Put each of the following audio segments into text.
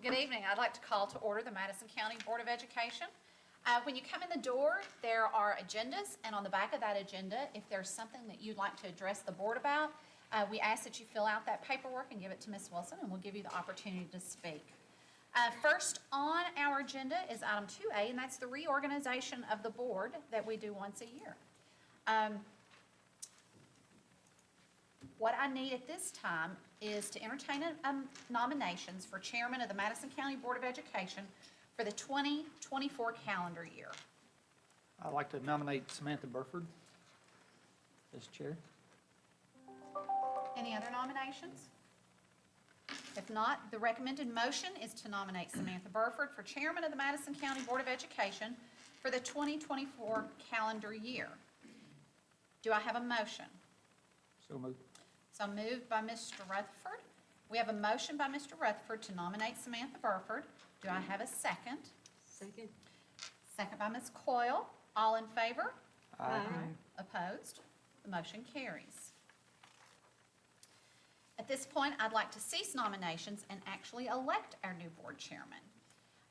Good evening. I'd like to call to order the Madison County Board of Education. When you come in the door, there are agendas, and on the back of that agenda, if there's something that you'd like to address the board about, we ask that you fill out that paperwork and give it to Ms. Wilson, and we'll give you the opportunity to speak. First on our agenda is item 2A, and that's the reorganization of the board that we do once a year. What I need at this time is to entertain nominations for chairman of the Madison County Board of Education for the 2024 calendar year. I'd like to nominate Samantha Burford as chair. Any other nominations? If not, the recommended motion is to nominate Samantha Burford for chairman of the Madison County Board of Education for the 2024 calendar year. Do I have a motion? So moved. So moved by Mr. Rutherford. We have a motion by Mr. Rutherford to nominate Samantha Burford. Do I have a second? Second. Second by Ms. Coyle. All in favor? Aye. Opposed? The motion carries. At this point, I'd like to cease nominations and actually elect our new board chairman.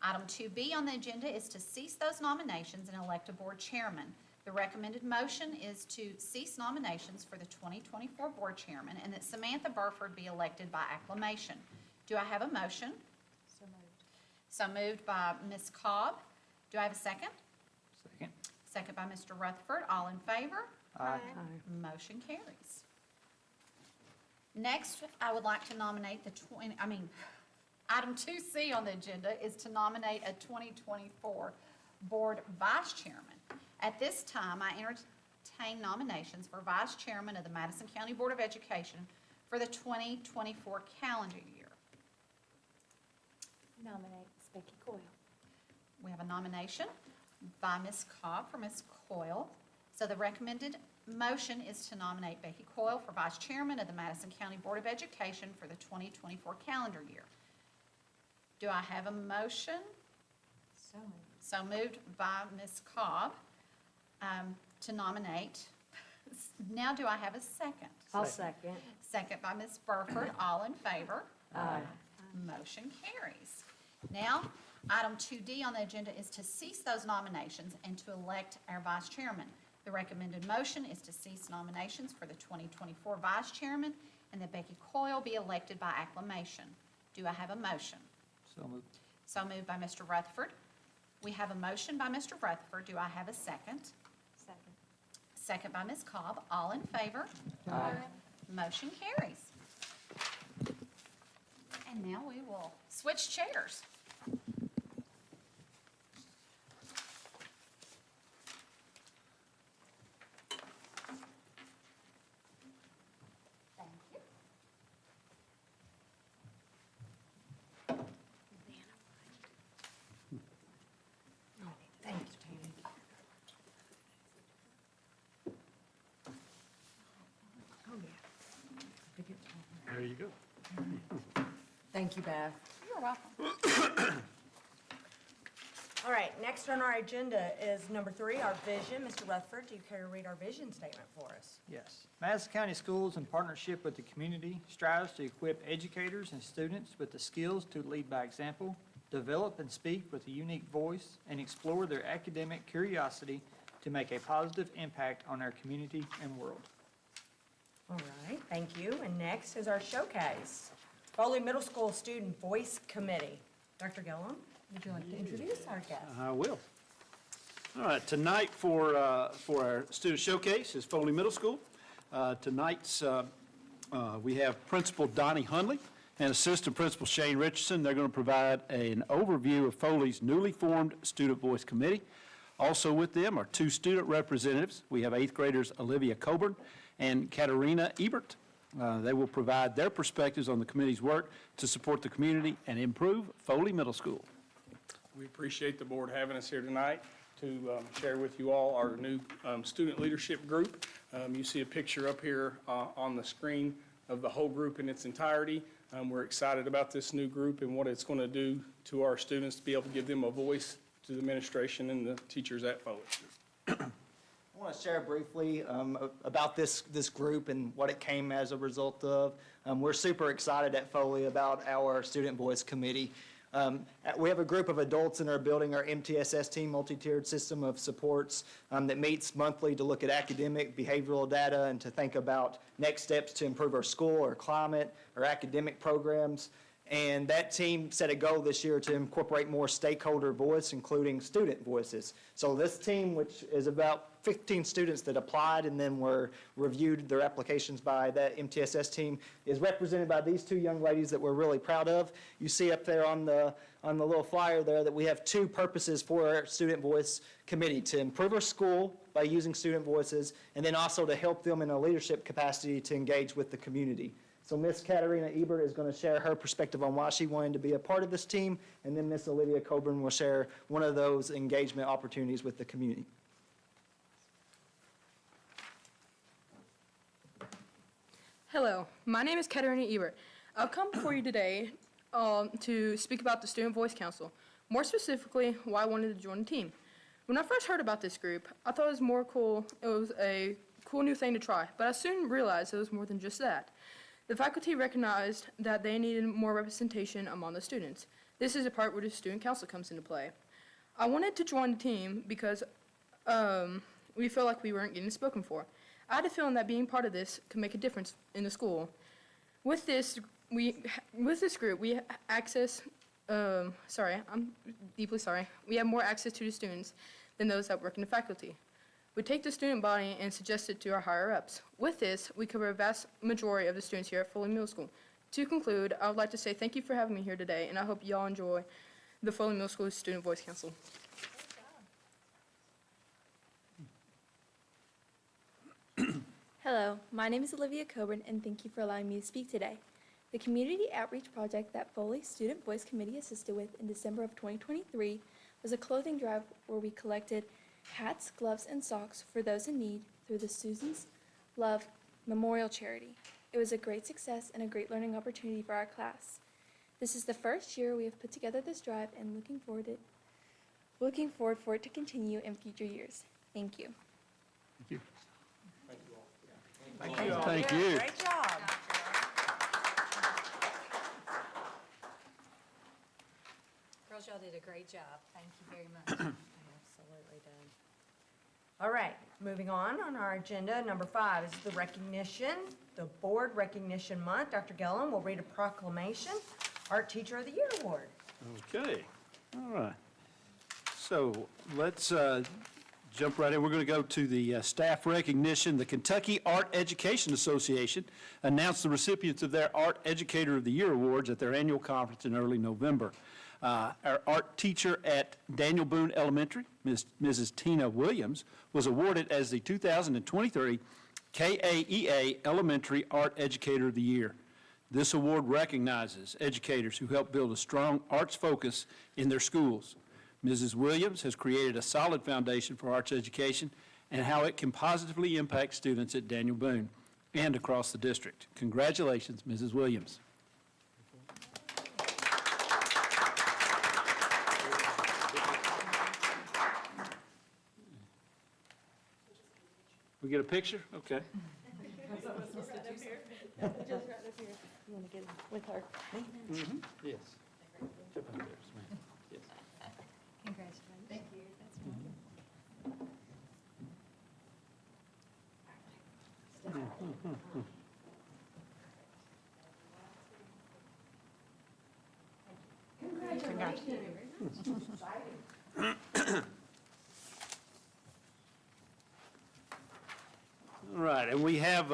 Item 2B on the agenda is to cease those nominations and elect a board chairman. The recommended motion is to cease nominations for the 2024 board chairman and that Samantha Burford be elected by acclamation. Do I have a motion? So moved. So moved by Ms. Cobb. Do I have a second? Second. Second by Mr. Rutherford. All in favor? Aye. Motion carries. Next, I would like to nominate item 2C on the agenda is to nominate a 2024 board vice chairman. At this time, I entertain nominations for vice chairman of the Madison County Board of Education for the 2024 calendar year. Nominate Ms. Becky Coyle. We have a nomination by Ms. Cobb for Ms. Coyle. So the recommended motion is to nominate Becky Coyle for vice chairman of the Madison County Board of Education for the 2024 calendar year. Do I have a motion? So moved. So moved by Ms. Cobb to nominate. Now do I have a second? I'll second. Second by Ms. Burford. All in favor? Aye. Motion carries. Now, item 2D on the agenda is to cease those nominations and to elect our vice chairman. The recommended motion is to cease nominations for the 2024 vice chairman and that Becky Coyle be elected by acclamation. Do I have a motion? So moved. So moved by Mr. Rutherford. We have a motion by Mr. Rutherford. Do I have a second? Second. Second by Ms. Cobb. All in favor? Aye. Motion carries. And now we will switch chairs. Thank you. Thank you, Tammy. Oh, yeah. There you go. Thank you, Beth. You're welcome. All right, next on our agenda is number 3, our vision. Mr. Rutherford, do you care to read our vision statement for us? Yes. Madison County Schools, in partnership with the community, strives to equip educators and students with the skills to lead by example, develop and speak with a unique voice, and explore their academic curiosity to make a positive impact on our community and world. All right, thank you. And next is our showcase. Foley Middle School Student Voice Committee. Dr. Gillum, would you like to introduce our guest? I will. All right, tonight for our student showcase is Foley Middle School. We have Principal Donnie Hundley and Assistant Principal Shane Richardson. They're going to provide an overview of Foley's newly formed Student Voice Committee. Also with them are 2 student representatives. We have 8th graders Olivia Coburn and Katarina Ebert. They will provide their perspectives on the committee's work to support the community and improve Foley Middle School. We appreciate the board having us here tonight to share with you all our new student leadership group. You see a picture up here on the screen of the whole group in its entirety. We're excited about this new group and what it's going to do to our students to be able to give them a voice to the administration and the teachers at Foley. I want to share briefly about this group and what it came as a result of. We're super excited at Foley about our Student Voice Committee. We have a group of adults in our building, our MTSS team, multi-tiered system of supports, that meets monthly to look at academic, behavioral data, and to think about next steps to improve our school, our climate, our academic programs. And that team set a goal this year to incorporate more stakeholder voice, including student voices. So this team, which is about 15 students that applied and then were reviewed their applications by that MTSS team, is represented by these two young ladies that we're really proud of. You see up there on the little flyer there that we have two purposes for our student voice committee: to improve our school by using student voices, and then also to help them in a leadership capacity to engage with the community. So Miss Katarina Ebert is going to share her perspective on why she wanted to be a part of this team, and then Miss Olivia Coburn will share one of those engagement opportunities with the community. Hello, my name is Katarina Ebert. I've come before you today to speak about the Student Voice Council, more specifically why I wanted to join the team. When I first heard about this group, I thought it was a cool new thing to try, but I soon realized it was more than just that. The faculty recognized that they needed more representation among the students. This is the part where the student council comes into play. I wanted to join the team because we felt like we weren't getting spoken for. I had a feeling that being part of this could make a difference in the school. With this group, we access, I'm deeply sorry. We have more access to the students than those that work in the faculty. We take the student body and suggest it to our higher-ups. With this, we cover a vast majority of the students here at Foley Middle School. To conclude, I would like to say thank you for having me here today, and I hope you all enjoy the Foley Middle School Student Voice Council. Hello, my name is Olivia Coburn, and thank you for allowing me to speak today. The community outreach project that Foley Student Voice Committee assisted with in December of 2023 was a clothing drive where we collected hats, gloves, and socks for those in need through the Susan's Love Memorial Charity. It was a great success and a great learning opportunity for our class. This is the first year we have put together this drive and looking forward for it to continue in future years. Thank you. Thank you. Thank you. Thank you. Great job. Girls, y'all did a great job. Thank you very much. Absolutely did. All right, moving on our agenda, number 5 is the Board Recognition Month. Dr. Gillum will read a proclamation, Art Teacher of the Year Award. Okay, all right. So let's jump right in. We're going to go to the staff recognition. The Kentucky Art Education Association announced the recipients of their Art Educator of the Year Awards at their annual conference in early November. Our art teacher at Daniel Boone Elementary, Mrs. Tina Williams, was awarded as the 2023 KAEA Elementary Art Educator of the Year. This award recognizes educators who help build a strong arts focus in their schools. Mrs. Williams has created a solid foundation for arts education and how it can positively impact students at Daniel Boone and across the district. Congratulations, Mrs. Williams. We get a picture? Okay. Just right up here. You want to get with her? Yes. Jump in there, Samantha. Yes. Congratulations. Thank you. That's wonderful. All right, and we have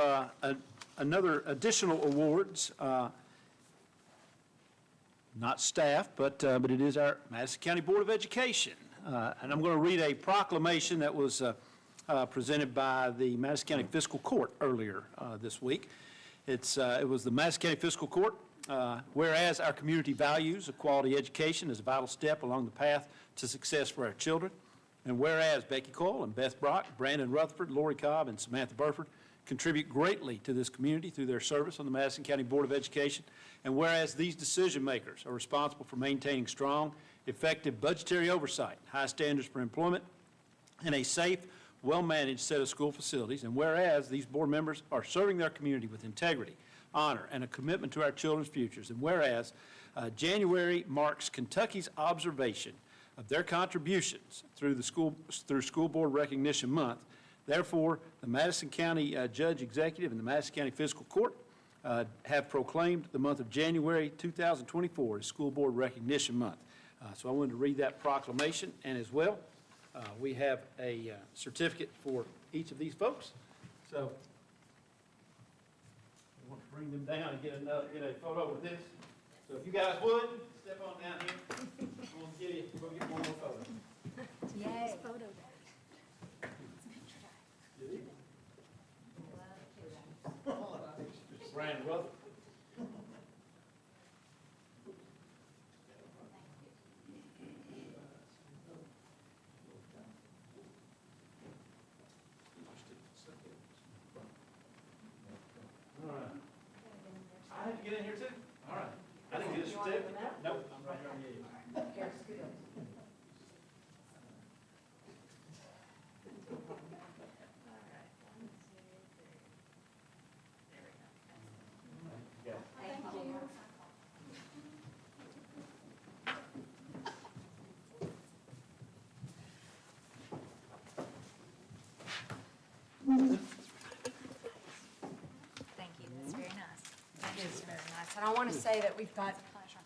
another additional awards, not staff, but it is our Madison County Board of Education. And I'm going to read a proclamation that was presented by the Madison County Fiscal Court earlier this week. It was the Madison County Fiscal Court, whereas our community values a quality education as a vital step along the path to success for our children, and whereas Becky Coyle and Beth Brock, Brandon Rutherford, Lori Cobb, and Samantha Burford contribute greatly to this community through their service on the Madison County Board of Education, and whereas these decision makers are responsible for maintaining strong, effective budgetary oversight, high standards for employment, and a safe, well-managed set of school facilities, and whereas these board members are serving their community with integrity, honor, and a commitment to our children's futures, and whereas January marks Kentucky's observation of their contributions through School Board Recognition Month. Therefore, the Madison County Judge Executive and the Madison County Fiscal Court have proclaimed the month of January 2024 as School Board Recognition Month. So I wanted to read that proclamation, and as well, we have a certificate for each of these folks. So I want to bring them down and get a photo with this. So if you guys would, step on down here. We'll get one more photo. Yay. Photo Brandon Rutherford. All right. I have to get in here too? All right. I didn't get a certificate. Nope, I'm right here on the edge. Thank you, that's very nice. It is very nice. And I want to say that we've got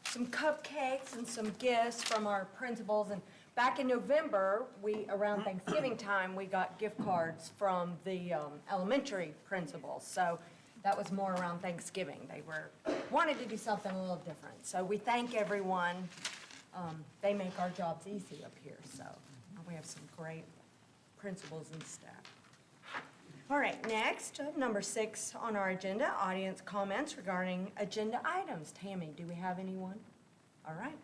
some cupcakes and some gifts from our principals. And back in November, around Thanksgiving time, we got gift cards from the elementary principals. So that was more around Thanksgiving. They wanted to do something a little different. So we thank everyone. They make our jobs easy up here. So we have some great principals and staff. All right, next, number 6 on our agenda, audience comments regarding agenda items. Tammy, do we have anyone? All right.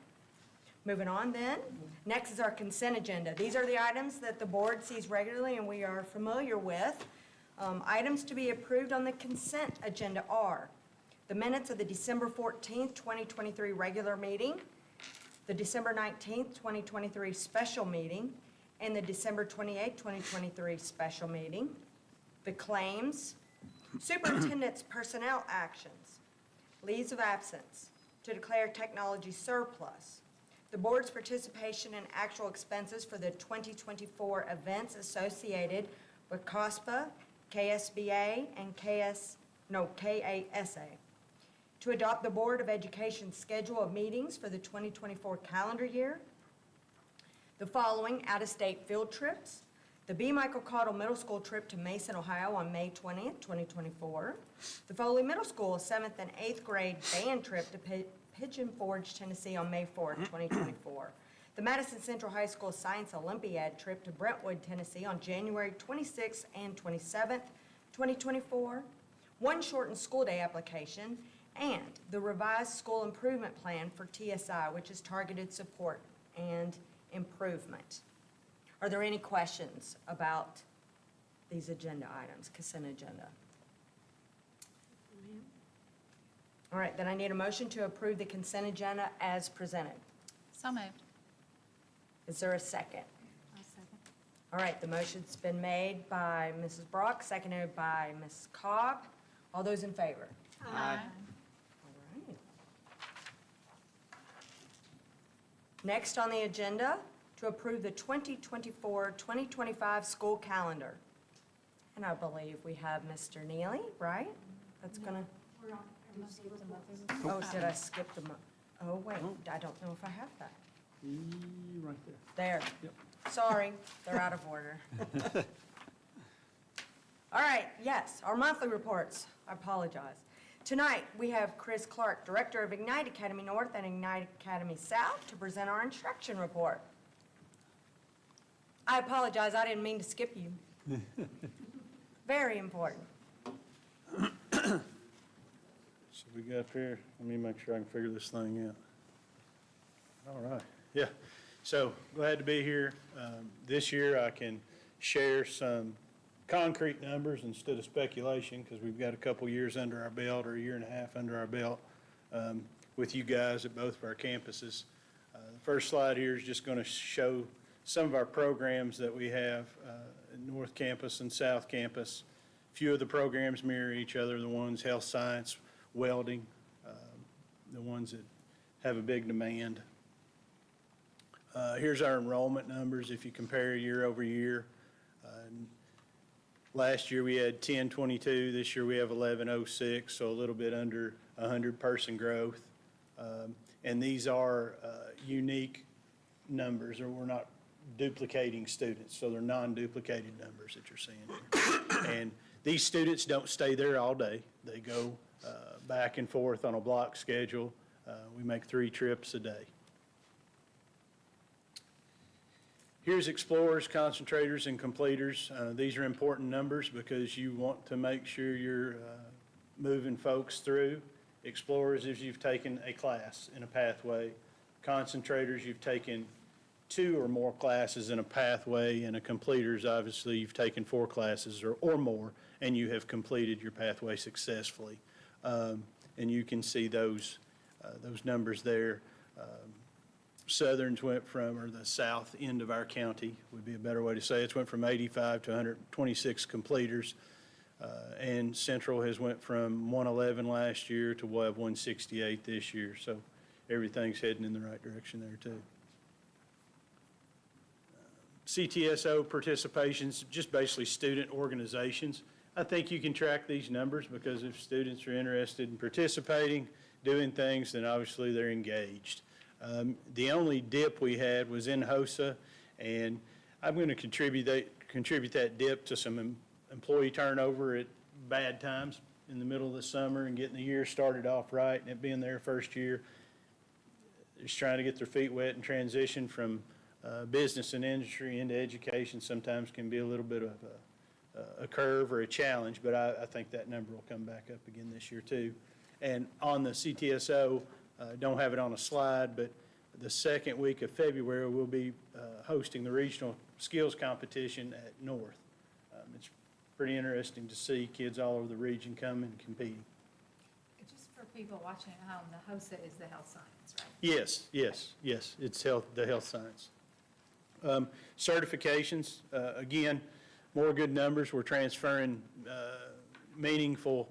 Moving on then. Next is our consent agenda. These are the items that the board sees regularly and we are familiar with. Items to be approved on the consent agenda are the minutes of the December 14th, 2023 regular meeting, the December 19th, 2023 special meeting, and the December 28th, 2023 special meeting. The claims, superintendent's personnel actions, leaves of absence, to declare technology surplus, the board's participation in actual expenses for the 2024 events associated with COSPA, KSBA, and KASA, to adopt the Board of Education schedule of meetings for the 2024 calendar year, the following out-of-state field trips, the B. Michael Caudill Middle School trip to Mason, Ohio on May 20th, 2024. The Foley Middle School 7th and 8th grade band trip to Pigeon Forge, Tennessee on May 4th, 2024. The Madison Central High School Science Olympiad trip to Brentwood, Tennessee on January 26th and 27th, 2024. One shortened school day application, and the revised school improvement plan for TSI, which is targeted support and improvement. Are there any questions about these agenda items, consent agenda? All right, then I need a motion to approve the consent agenda as presented. So moved. Is there a second? I'll second. All right, the motion's been made by Mrs. Brock, seconded by Ms. Cobb. All those in favor? Aye. All right. Next on the agenda, to approve the 2024-2025 school calendar. And I believe we have Mr. Neely, right? That's gonna, oh, did I skip the, oh, wait, I don't know if I have that. Right there. There. Yep. Sorry, they're out of order. All right, yes, our monthly reports. I apologize. Tonight, we have Chris Clark, Director of Ignite Academy North and Ignite Academy South, to present our instruction report. I apologize, I didn't mean to skip you. Very important. So we got up here, let me make sure I can figure this thing out. All right, yeah. So glad to be here. This year I can share some concrete numbers instead of speculation because we've got a couple years under our belt or a year and a half under our belt with you guys at both of our campuses. The first slide here is just going to show some of our programs that we have at North Campus and South Campus. A few of the programs mirror each other, the ones health science, welding, the ones at have a big demand. Here's our enrollment numbers if you compare year over year. Last year we had 1022, this year we have 1106, so a little bit under 100-person growth. And these are unique numbers, or we're not duplicating students, so they're non-duplicated numbers that you're seeing here. And these students don't stay there all day. They go back and forth on a block schedule. We make 3 trips a day. Here's explorers, concentrators, and completers. These are important numbers because you want to make sure you're moving folks through. Explorers, if you've taken a class in a pathway. Concentrators, you've taken 2 or more classes in a pathway, and a completers, obviously, you've taken 4 classes or more, and you have completed your pathway successfully. And you can see those numbers there. Southerns went from, or the south end of our county would be a better way to say it, went from 85 to 126 completers. And Central has went from 111 last year to we'll have 168 this year. So everything's heading in the right direction there too. CTSO participations, just basically student organizations. I think you can track these numbers because if students are interested in participating, doing things, then obviously they're engaged. The only dip we had was in HOSA, and I'm going to contribute that dip to some employee turnover at bad times in the middle of the summer and getting the year started off right, and it being their first year. Just trying to get their feet wet and transition from business and industry into education sometimes can be a little bit of a curve or a challenge, but I think that number will come back up again this year too. And on the CTSO, don't have it on a slide, but the second week of February, we'll be hosting the regional skills competition at North. It's pretty interesting to see kids all over the region come and competing. Just for people watching at home, the HOSA is the health science, right? Yes, it's the health science. Certifications, again, more good numbers. We're transferring meaningful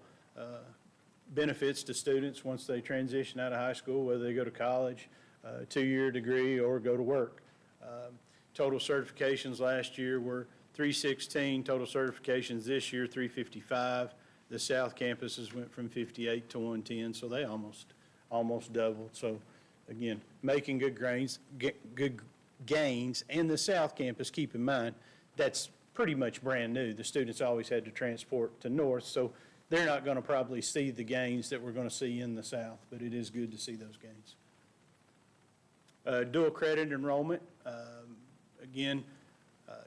benefits to students once they transition out of high school, whether they go to college, 2-year degree, or go to work. Total certifications last year were 316, total certifications this year 355. The South campuses went from 58 to 110, so they almost doubled. So again, making good gains, and the South campus, keep in mind, that's pretty much brand new. The students always had to transport to North, so they're not going to probably see the gains that we're going to see in the South, but it is good to see those gains. Dual credit enrollment, again,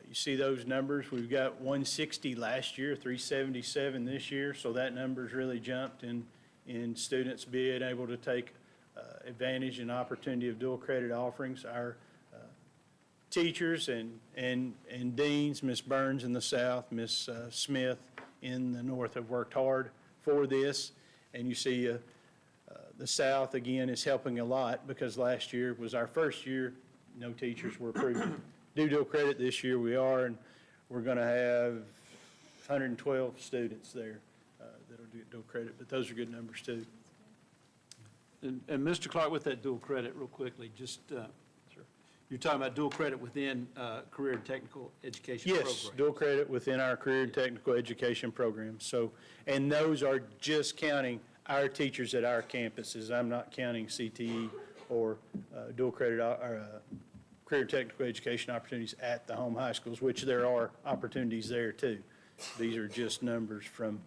you see those numbers. We've got 160 last year, 377 this year, so that number's really jumped in students being able to take advantage and opportunity of dual credit offerings. Our teachers and deans, Ms. Burns in the South, Ms. Smith in the North, have worked hard for this, and you see the South, again, is helping a lot because last year was our first year. No teachers were approved to do dual credit. This year we are, and we're going to have 112 students there that'll do dual credit, but those are good numbers too. And Mr. Clark, with that dual credit, real quickly, just, you're talking about dual credit within career and technical education programs? Yes, dual credit within our career and technical education program. So, and those are just counting our teachers at our campuses. I'm not counting CTE or dual credit or career and technical education opportunities at the home high schools, which there are opportunities there too. These are just numbers from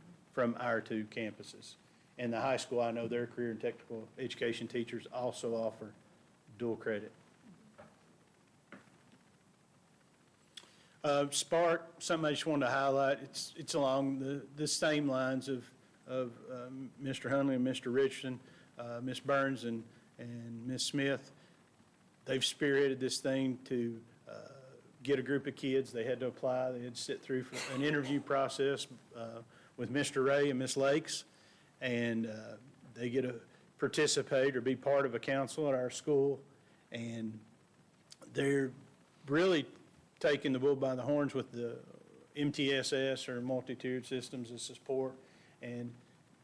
our 2 campuses. And the high school, I know their career and technical education teachers also offer dual credit. Spark, something I just wanted to highlight, it's along the same lines of Mr. Hunley and Mr. Richardson, Ms. Burns and Ms. Smith. They've spearheaded this thing to get a group of kids. They had to apply. They had to sit through an interview process with Mr. Ray and Ms. Lakes, and they get to participate or be part of a council at our school, and they're really taking the bull by the horns with the MTSS, or multi-tiered systems of support, and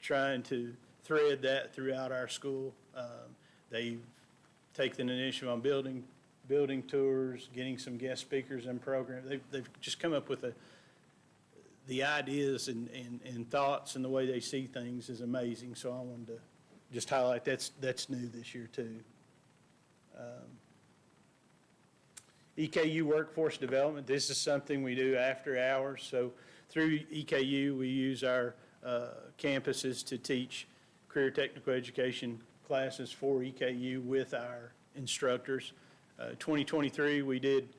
trying to thread that throughout our school. They've taking the initiative on building tours, getting some guest speakers and programs. They've just come up with the ideas and thoughts, and the way they see things is amazing. So I wanted to just highlight that's new this year too. EKU Workforce Development, this is something we do after hours. So through EKU, we use our campuses to teach career technical education classes for EKU with our instructors. 2023, we did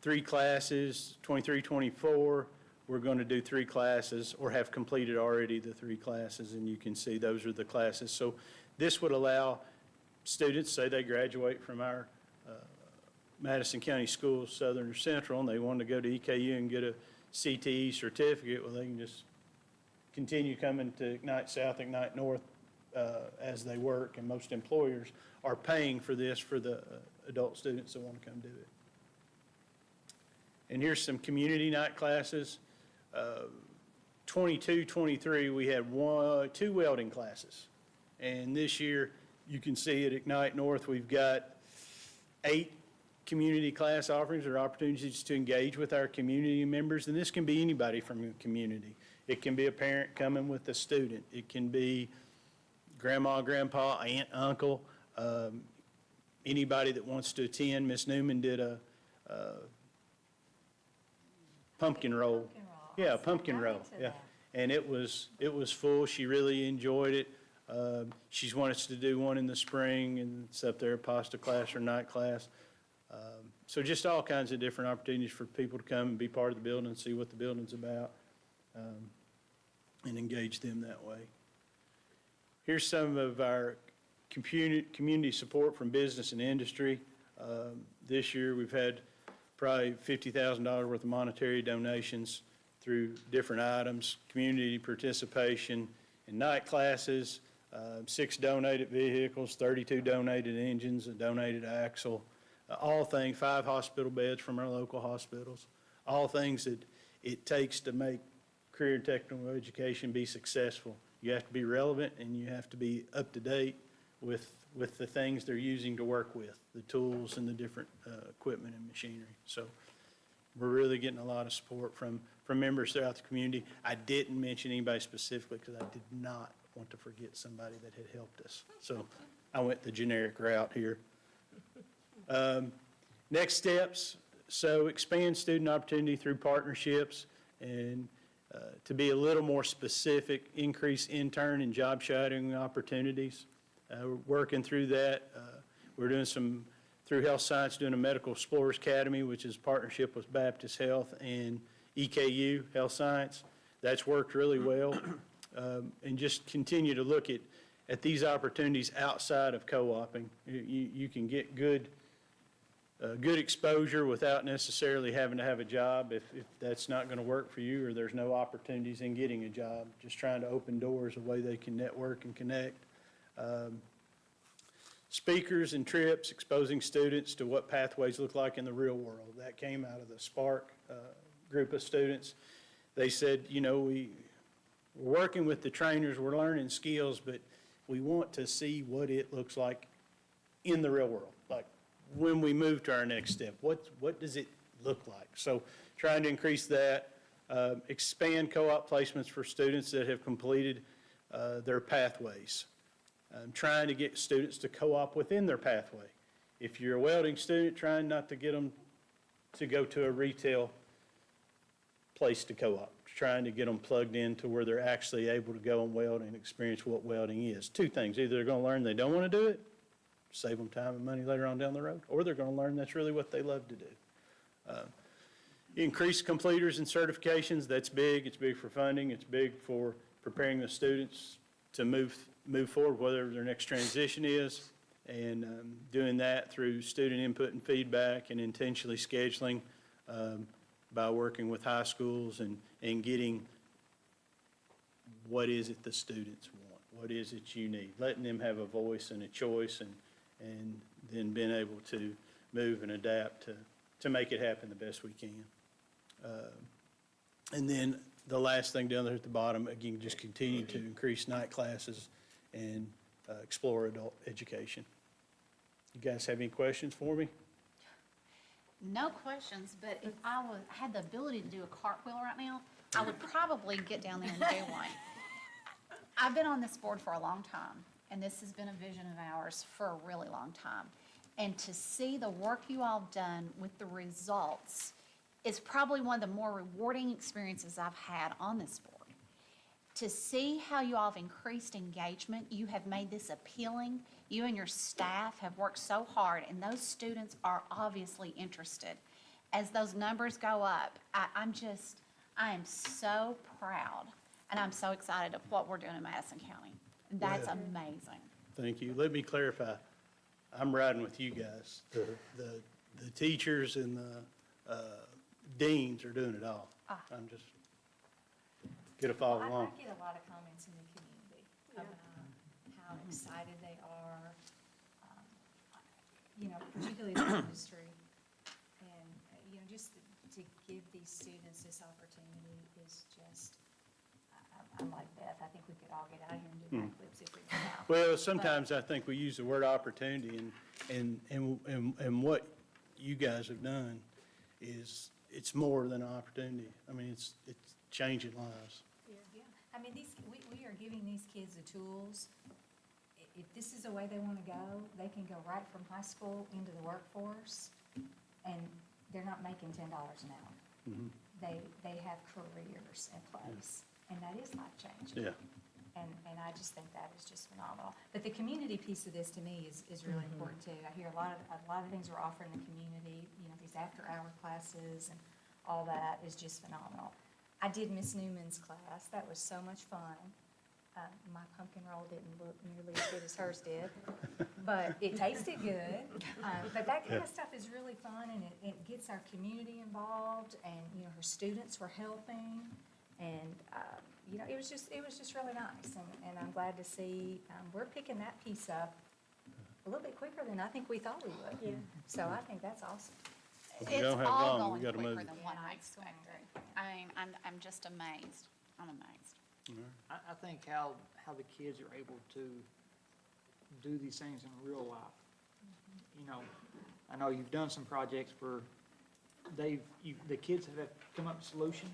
3 classes. 23-24, we're going to do 3 classes, or have completed already the 3 classes, and you can see those are the classes. So this would allow students, say they graduate from our Madison County Schools, Southern or Central, and they want to go to EKU and get a CTE certificate, well, they can just continue coming to Ignite South, Ignite North as they work, and most employers are paying for this for the adult students that want to come do it. And here's some community night classes. 22-23, we had 2 welding classes. And this year, you can see at Ignite North, we've got 8 community class offerings, or opportunities to engage with our community members. And this can be anybody from the community. It can be a parent coming with a student. It can be grandma, grandpa, aunt, uncle, anybody that wants to attend. Miss Newman did a pumpkin roll. Yeah, a pumpkin roll, yeah. And it was full. She really enjoyed it. She's wanted us to do one in the spring, and it's up there, pasta class or night class. So just all kinds of different opportunities for people to come and be part of the building and see what the building's about, and engage them that way. Here's some of our community support from business and industry. This year, we've had probably $50,000 worth of monetary donations through different items, community participation in night classes, 6 donated vehicles, 32 donated engines, a donated axle, all things, 5 hospital beds from our local hospitals, all things that it takes to make career and technical education be successful. You have to be relevant, and you have to be up to date with the things they're using to work with, the tools and the different equipment and machinery. So we're really getting a lot of support from members throughout the community. I didn't mention anybody specifically because I did not want to forget somebody that had helped us. So I went the generic route here. Next steps, so expand student opportunity through partnerships, and to be a little more specific, increase intern and job shadowing opportunities. We're working through that. We're doing some, through Health Science, doing a Medical Explorers Academy, which is a partnership with Baptist Health and EKU Health Science. That's worked really well. And just continue to look at these opportunities outside of co-oping. You can get good exposure without necessarily having to have a job if that's not going to work for you, or there's no opportunities in getting a job. Just trying to open doors, a way they can network and connect. Speakers and trips, exposing students to what pathways look like in the real world. That came out of the Spark group of students. They said, you know, we're working with the trainers, we're learning skills, but we want to see what it looks like in the real world. Like when we move to our next step, what does it look like? So trying to increase that, expand co-op placements for students that have completed their pathways. Trying to get students to co-op within their pathway. If you're a welding student, trying not to get them to go to a retail place to co-op. Trying to get them plugged into where they're actually able to go and weld and experience what welding is. 2 things, either they're going to learn they don't want to do it, save them time and money later on down the road, or they're going to learn that's really what they love to do. Increase completers and certifications, that's big. It's big for funding. It's big for preparing the students to move forward, whatever their next transition is, and doing that through student input and feedback, and intentionally scheduling by working with high schools and getting what is it the students want, what is it you need, letting them have a voice and a choice, and then being able to move and adapt to make it happen the best we can. And then the last thing down there at the bottom, again, just continue to increase night classes and explore adult education. You guys have any questions for me? No questions, but if I had the ability to do a cartwheel right now, I would probably get down there and do one. I've been on this board for a long time, and this has been a vision of ours for a really long time. And to see the work you all have done with the results is probably one of the more rewarding experiences I've had on this board. To see how you all have increased engagement, you have made this appealing, you and your staff have worked so hard, and those students are obviously interested. As those numbers go up, I am so proud, and I'm so excited of what we're doing in Madison County. That's Well, amazing. Thank you. Let me clarify. I'm riding with you guys. The teachers and the deans are doing it all. I'm just, get a follow along. I get a lot of comments in the community about how excited they are, particularly the industry. And, just to give these students this opportunity is just, I'm like Beth, I think we could all get out here and do backflips if we could now. Well, sometimes I think we use the word opportunity, and what you guys have done is, it's more than an opportunity. I mean, it's changing lives. Yeah, I mean, we are giving these kids the tools. If this is the way they want to go, they can go right from high school into the workforce, and they're not making $10 an hour. They have careers in place, and that is life-changing. Yeah. And I just think that is just phenomenal. But the community piece of this, to me, is really important, too. I hear a lot of things we're offering the community, these after-hour classes and all that is just phenomenal. I did Miss Newman's class. That was so much fun. My pumpkin roll didn't look nearly as good as hers did, but it tasted good. But that kind of stuff is really fun, and it gets our community involved, and, her students were helping, and, it was just really nice, and I'm glad to see, we're picking that piece up a little bit quicker than I think we thought we would. Yeah. So I think that's awesome. We don't have It's all long. We going gotta move. quicker than what I expected. I mean, I'm just amazed. I'm amazed. I think how the kids are able to do these things in real life. I know you've done some projects where the kids have come up with a solution,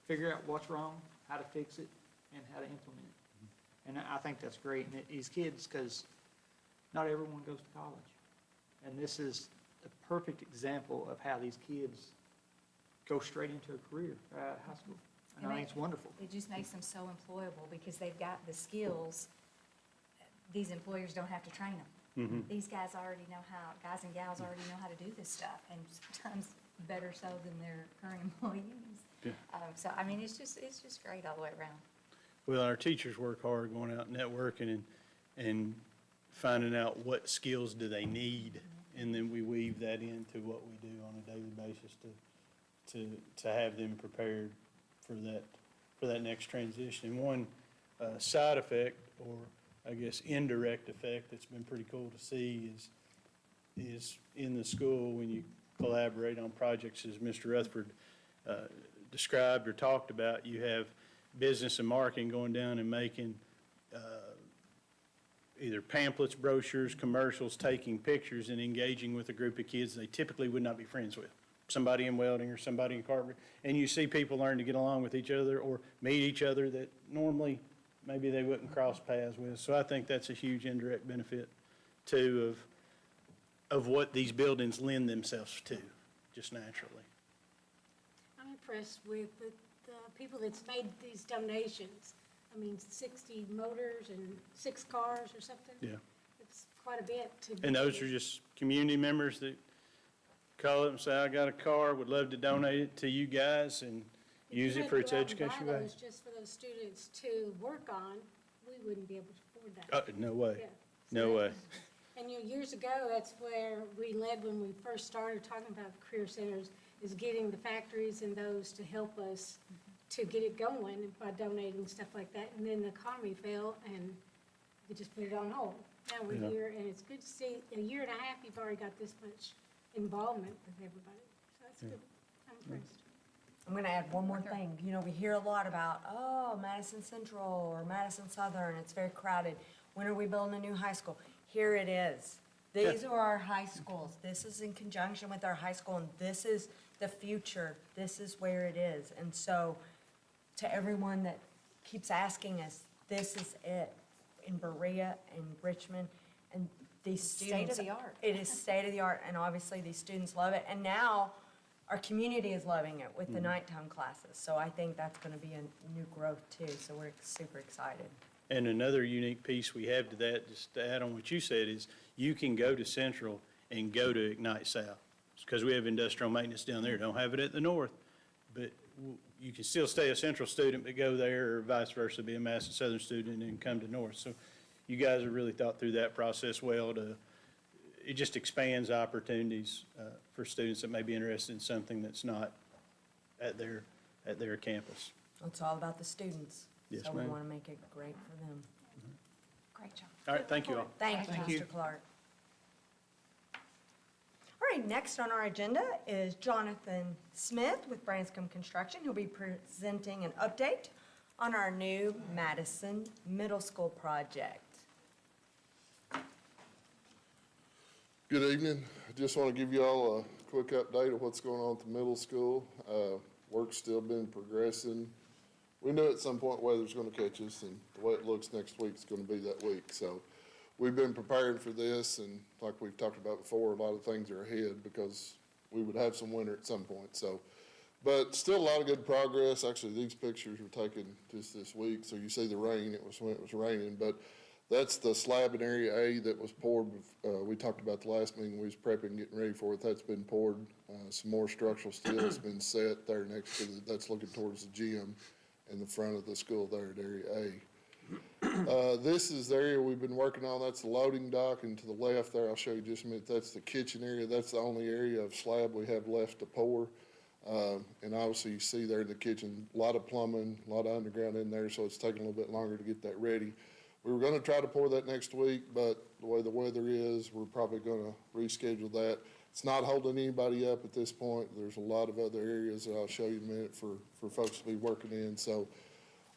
figure out what's wrong, how to fix it, and how to implement it. And I think that's great. And these kids, because not everyone goes to college. And this is a perfect example of how these kids go straight into a career right out of high school. And I think it's wonderful. It just makes them so employable because they've got the skills. These employers don't have to train them. These guys already know guys and gals already know how to do this stuff, and sometimes better so than their current employees. Yeah. So, I mean, it's just great all the way around. Well, our teachers work hard going out networking and finding out what skills do they need, and then we weave that into what we do on a daily basis to have them prepared for that next transition. And one side effect, or I guess indirect effect, that's been pretty cool to see is in the school when you collaborate on projects, as Mr. Rutherford described or talked about. You have business and marketing going down and making either pamphlets, brochures, commercials, taking pictures, and engaging with a group of kids they typically would not be friends with. Somebody in welding or somebody in carpentry, and you see people learn to get along with each other or meet each other that normally maybe they wouldn't cross paths with. So I think that's a huge indirect benefit too of what these buildings lend themselves to, just naturally. I'm impressed with the people that's made these donations. I mean, 60 motors and 6 cars or something. Yeah. It's quite a bit to. And those are just community members that call up and say, I got a car, would love to donate it to you guys and use it for its education If you had to go out and value. buy those just for those students to work on, we wouldn't be able to afford that. No way, Yeah. no way. And years ago, that's where we led when we first started talking about the career centers, is getting the factories and those to help us to get it going by donating stuff like that. And then the economy fell and we just put it on hold. Now we're Yeah. here, and it's good to see, in a year and a half, you've already got this much involvement with everybody. So that's good. I'm impressed. I'm going to add one more thing. We hear a lot about, Madison Central or Madison Southern, it's very crowded. When are we building a new high school? Here it is. These are our high schools. This is in conjunction with our high school, and this is the future. This is where it is. And so, to everyone that keeps asking us, this is it in Berea and Richmond, and these students. State-of-the-art. It is state-of-the-art, and obviously, these students love it. And now, our community is loving it with the nighttime classes. So I think that's going to be a new growth, too. So we're super excited. And another unique piece we have to that, just to add on what you said, is you can go to Central and go to Ignite South. Because we have industrial maintenance down there, don't have it at the north. But you can still stay a Central student, but go there, or vice versa, be a Madison Southern student and come to North. So you guys have really thought through that process well it just expands opportunities for students that may be interested in something that's not at their campus. It's all about the students. Yes, So we ma'am. want to make it great for them. Great job. All right, thank you all. Thank you, Mr. Clark. All right, next on our agenda is Jonathan Smith with Branscombe Construction, who'll be presenting an update on our new Madison Middle School project. Good evening. I just want to give you all a quick update of what's going on at the middle school. Work's still been progressing. We knew at some point weather's going to catch us, and the way it looks next week is going to be that week. So we've been preparing for this, and like we've talked about before, a lot of things are ahead because we would have some winter at some point. So, but still a lot of good progress. Actually, these pictures were taken just this week, so you see the rain. It was when it was raining, but that's the slab in Area A that was poured. We talked about the last meeting. We was prepping, getting ready for it. That's been poured. Some more structural steel has been set there next to that's looking towards the gym in the front of the school there at Area A. This is the area we've been working on. That's the loading dock, and to the left there, I'll show you just a minute, that's the kitchen area. That's the only area of slab we have left to pour. And obviously you see there in the kitchen, a lot of plumbing, a lot of underground in there, so it's taking a little bit longer to get that ready. We were gonna try to pour that next week, but the way the weather is, we're probably gonna reschedule that. It's not holding anybody up at this point. There's a lot of other areas that I'll show you in a minute for folks to be working in. So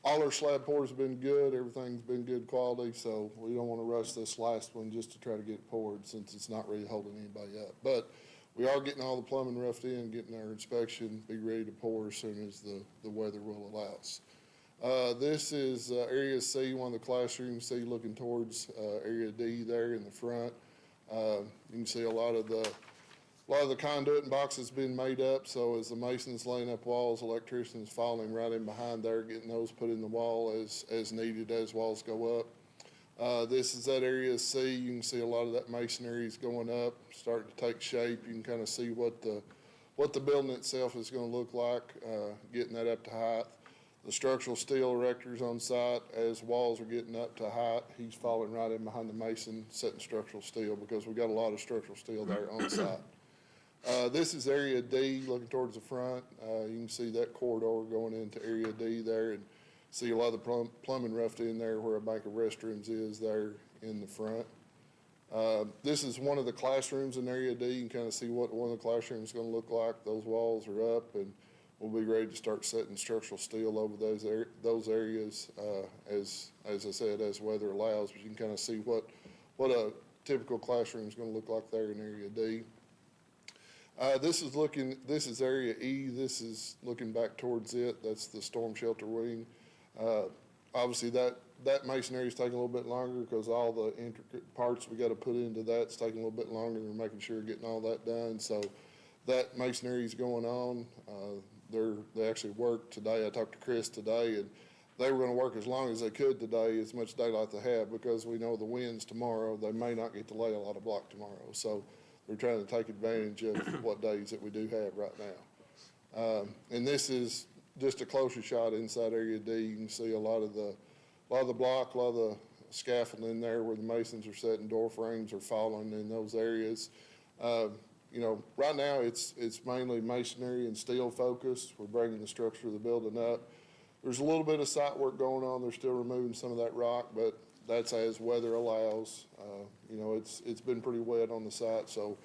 all our slab pours have been good. Everything's been good quality, so we don't wanna rush this last one just to try to get it poured since it's not really holding anybody up. But we are getting all the plumbing roughed in, getting our inspection, be ready to pour as soon as the weather will allow us. This is Area C, one of the classrooms, see looking towards Area D there in the front. You can see a lot of the conduit and boxes been made up, so as the masons laying up walls, electricians following right in behind there, getting those put in the wall as needed as walls go up. This is that Area C. You can see a lot of that masonry is going up, starting to take shape. You can kind of see what the building itself is going to look like, getting that up to height. The structural steel erector's on site. As walls are getting up to height, he's falling right in behind the mason, setting structural steel, because we've got a lot of structural steel there on site. This is Area D, looking towards the front. You can see that corridor going into Area D there, and see a lot of the plumbing roughed in there where a bank of restrooms is there in the front. This is one of the classrooms in Area D. You can kind of see what one of the classrooms is going to look like. Those walls are up, and we'll be ready to start setting structural steel over those areas, as I said, as weather allows. But you can kind of see what a typical classroom is going to look like there in Area D. This is Area E. This is looking back towards it. That's the storm shelter wing. Obviously, that masonry is taking a little bit longer because all the intricate parts we got to put into that's taking a little bit longer. We're making sure we're getting all that done. So that masonry is going on. They actually worked today. I talked to Chris today, and they were going to work as long as they could today, as much daylight they have, because we know the winds tomorrow. They may not get to lay a lot of block tomorrow. So they're trying to take advantage of what days that we do have right now. And this is just a closer shot inside Area D. You can see a lot of the block, a lot of the scaffolding in there where the masons are setting, door frames are falling in those areas. Right now it's mainly masonry and steel focused. We're bringing the structure of the building up. There's a little bit of site work going on. They're still removing some of that rock, but that's as weather allows. It's been pretty wet on the site, so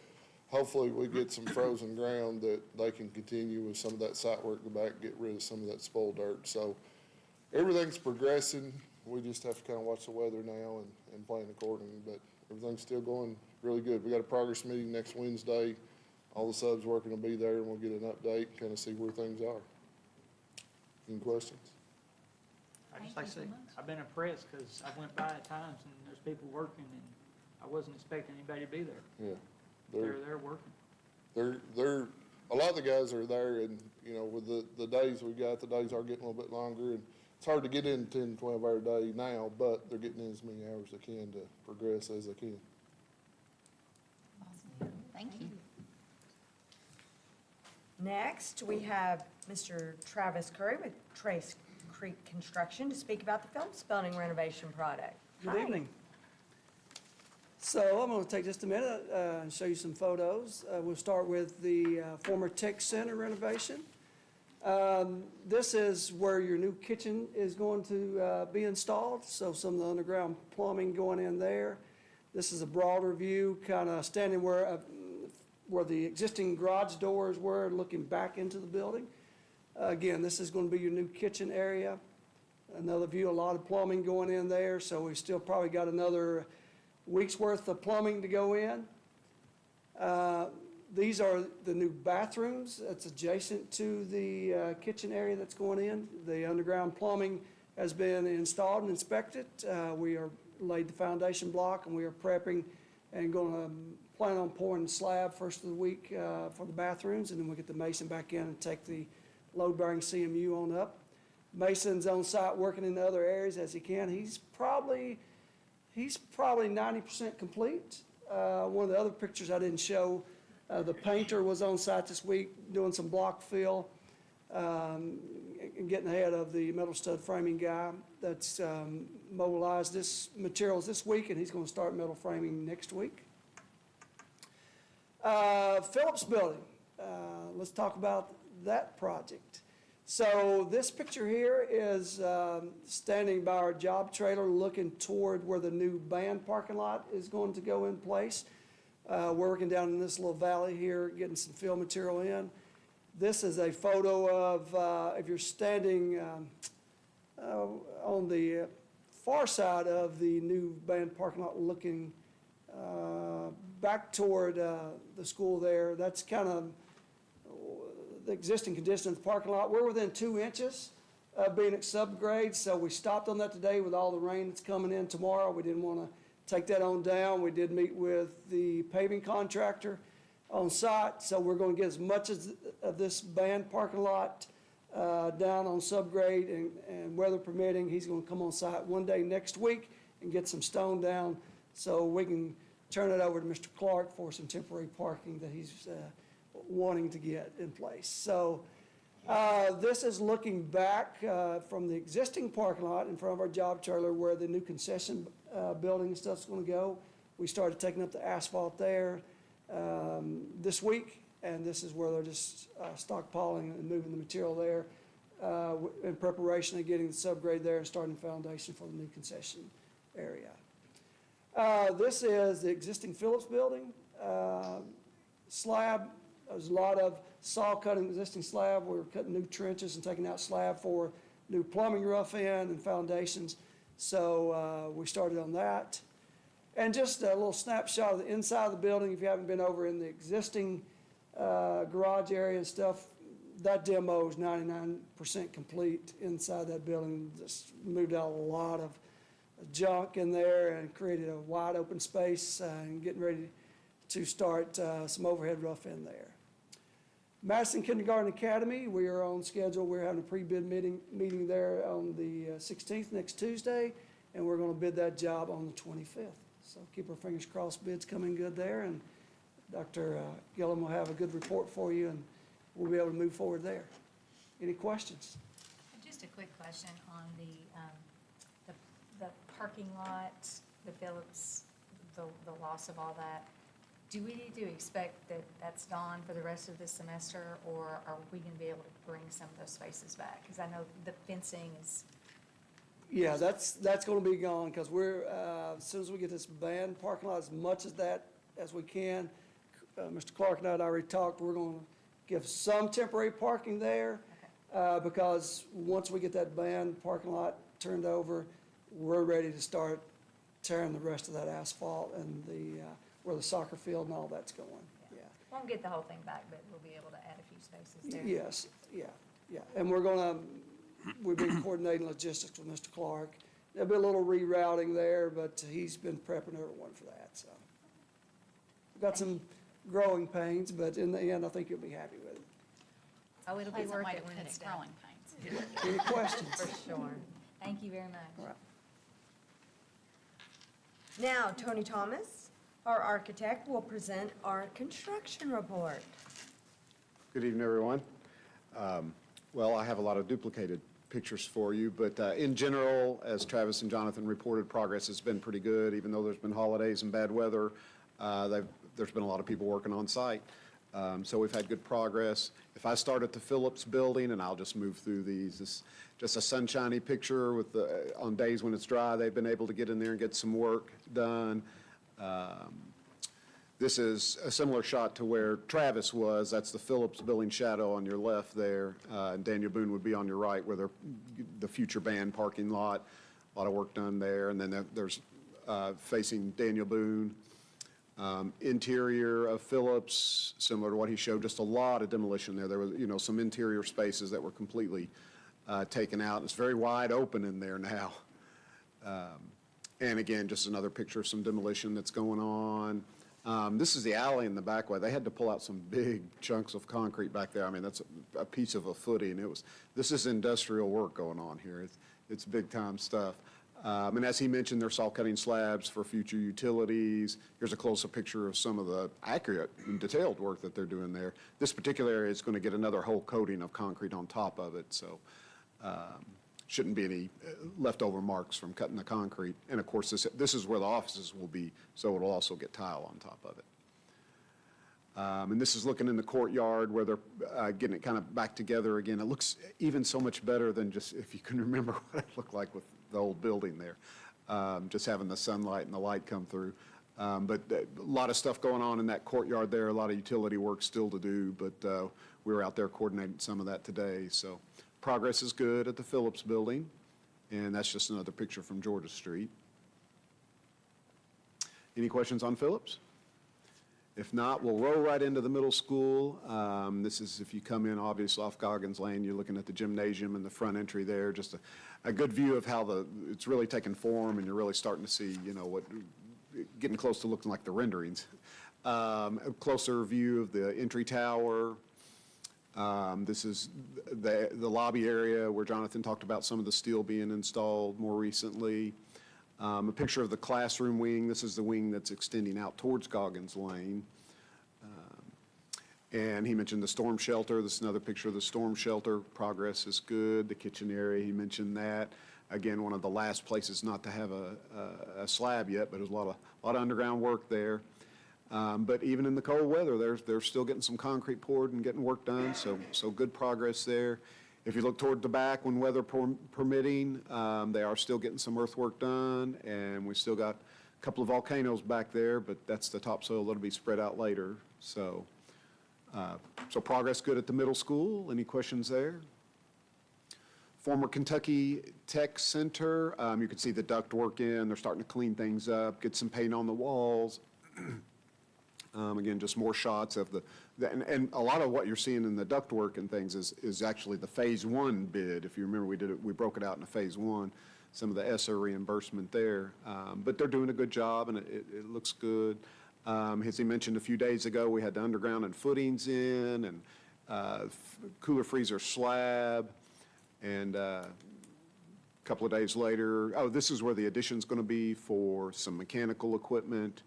hopefully we get some frozen ground that they can continue with some of that site work, go back and get rid of some of that spoiled dirt. So everything's progressing. We just have to kind of watch the weather now and plan accordingly, but everything's still going really good. We got a progress meeting next Wednesday. All the subs working will be there, and we'll get an update, kind of see where things are. Any questions? I just like to say, I've been impressed because I went by at times and there's people working and I wasn't expecting anybody to be there. Yeah. They're working. They're, a lot of the guys are there, and, you know, with the days we got, the days are getting a little bit longer, and it's hard to get in 10, 12-hour day now, but they're getting in as many hours as they can to progress as they can. Awesome. Thank you. Next, we have Mr. Travis Curry with Trace Creek Construction to speak about the Phillips Building renovation project. Good Hi. evening. So I'm going to take just a minute and show you some photos. We'll start with the former Tech Center renovation. This is where your new kitchen is going to be installed, so some of the underground plumbing going in there. This is a broader view, kind of standing where the existing garage doors were, looking back into the building. Again, this is going to be your new kitchen area. Another view, a lot of plumbing going in there, so we still probably got another week's worth of plumbing to go in. These are the new bathrooms that's adjacent to the kitchen area that's going in. The underground plumbing has been installed and inspected. We are laid the foundation block, and we are prepping and going to plan on pouring the slab first of the week for the bathrooms, and then we'll get the mason back in and take the load-bearing CMU on up. Mason's on site working in the other areas as he can. He's probably 90% complete. One of the other pictures I didn't show, the painter was on site this week doing some block fill and getting ahead of the metal stud framing guy that's mobilized this materials this week, and he's going to start metal framing next week. Phillips Building, let's talk about that project. So this picture here is standing by our job trailer looking toward where the new band parking lot is going to go in place. We're working down in this little valley here, getting some fill material in. This is a photo of if you're standing on the far side of the new band parking lot looking back toward the school there. That's kind of the existing condition of the parking lot. We're within 2 inches of being at subgrade, so we stopped on that today with all the rain that's coming in tomorrow. We didn't want to take that on down. We did meet with the paving contractor on site, so we're going to get as much of this band parking lot down on subgrade, and weather permitting, he's going to come on site one day next week and get some stone down so we can turn it over to Mr. Clark for some temporary parking that he's wanting to get in place. So this is looking back from the existing parking lot in front of our job trailer where the new concession building and stuff's going to go. We started taking up the asphalt there this week, and this is where they're just stockpiling and moving the material there in preparation of getting the subgrade there and starting the foundation for the new concession area. This is the existing Phillips building slab. There's a lot of saw cutting existing slab. We're cutting new trenches and taking out slab for new plumbing rough in and foundations. So we started on that. And just a little snapshot of the inside of the building. If you haven't been over in the existing garage area and stuff, that demo is 99% complete inside that building. Just moved out a lot of junk in there and created a wide open space and getting ready to start some overhead rough in there. Madison Kindergarten Academy, we are on schedule. We're having a pre-bid meeting there on the 16th, next Tuesday, and we're going to bid that job on the 25th. So keep our fingers crossed, bids coming good there, and Dr. Gillum will have a good report for you, and we'll be able to move forward there. Any questions? Just a quick question on the parking lot, the Phillips, the loss of all that. Do we need to expect that that's gone for the rest of this semester, or are we going to be able to bring some of those spaces back? Because I know the fencing is. Yeah, that's going to be gone, because we're, as soon as we get this band parking lot, as much as that as we can, Mr. Clark and I had already talked, we're going to give some temporary parking there, because once we get that band parking lot turned over, we're ready to start tearing the rest of that asphalt and the where the soccer field and all that's going, yeah. Won't get the whole thing back, but we'll be able to add a few spaces there. Yes, yeah. And we've been coordinating logistics with Mr. Clark. There'll be a little rerouting there, but he's been prepping everyone for that, so. We've got some growing pains, but in the end, I think you'll be happy with it. Oh, it'll be Pleasant worth way it to when put it's it, done. growing pains. Any questions? For sure. Thank you very much. All right. Now, Tony Thomas, our architect, will present our construction report. Good evening, everyone. Well, I have a lot of duplicated pictures for you, but in general, as Travis and Jonathan reported, progress has been pretty good. Even though there's been holidays and bad weather, there's been a lot of people working on site. So we've had good progress. If I start at the Phillips building, and I'll just move through these, this just a sunshiny picture with on days when it's dry, they've been able to get in there and get some work done. This is a similar shot to where Travis was. That's the Phillips building shadow on your left there. And Daniel Boone would be on your right where the future band parking lot. A lot of work done there. And then there's facing Daniel Boone. Interior of Phillips, similar to what he showed, just a lot of demolition there. There was, some interior spaces that were completely taken out. It's very wide open in there now. And again, just another picture of some demolition that's going on. This is the alley in the back way. They had to pull out some big chunks of concrete back there. I mean, that's a piece of a footing. This is industrial work going on here. It's big time stuff. And as he mentioned, they're saw cutting slabs for future utilities. Here's a closer picture of some of the accurate and detailed work that they're doing there. This particular area is going to get another whole coating of concrete on top of it, so shouldn't be any leftover marks from cutting the concrete. And of course, this is where the offices will be, so it'll also get tile on top of it. And this is looking in the courtyard where they're getting it kind of back together again. It looks even so much better than just, if you can remember what it looked like with the old building there, just having the sunlight and the light come through. But a lot of stuff going on in that courtyard there, a lot of utility work still to do, but we were out there coordinating some of that today. So progress is good at the Phillips building, and that's just another picture from Georgia Street. Any questions on Phillips? If not, we'll roll right into the middle school. This is if you come in, obviously, off Goggins Lane, you're looking at the gymnasium and the front entry there. Just a good view of how it's really taken form, and you're really starting to see, getting close to looking like the renderings. A closer view of the entry tower. This is the lobby area where Jonathan talked about some of the steel being installed more recently. A picture of the classroom wing. This is the wing that's extending out towards Goggins Lane. And he mentioned the storm shelter. This is another picture of the storm shelter. Progress is good. The kitchen area, he mentioned that. Again, one of the last places not to have a slab yet, but there's a lot of underground work there. But even in the cold weather, they're still getting some concrete poured and getting work done, so good progress there. If you look toward the back, when weather permitting, they are still getting some earthwork done, and we still got a couple of volcanoes back there, but that's the topsoil that'll be spread out later. So progress good at the middle school. Any questions there? Former Kentucky Tech Center, you can see the duct work in. They're starting to clean things up, get some paint on the walls. Again, just more shots of and a lot of what you're seeing in the ductwork and things is actually the phase one bid. If you remember, we broke it out into phase one, some of the ESSER reimbursement there. But they're doing a good job, and it looks good. As he mentioned a few days ago, we had the underground and footings in, and cooler freezer slab, and a couple of days later, this is where the addition's going to be for some mechanical equipment.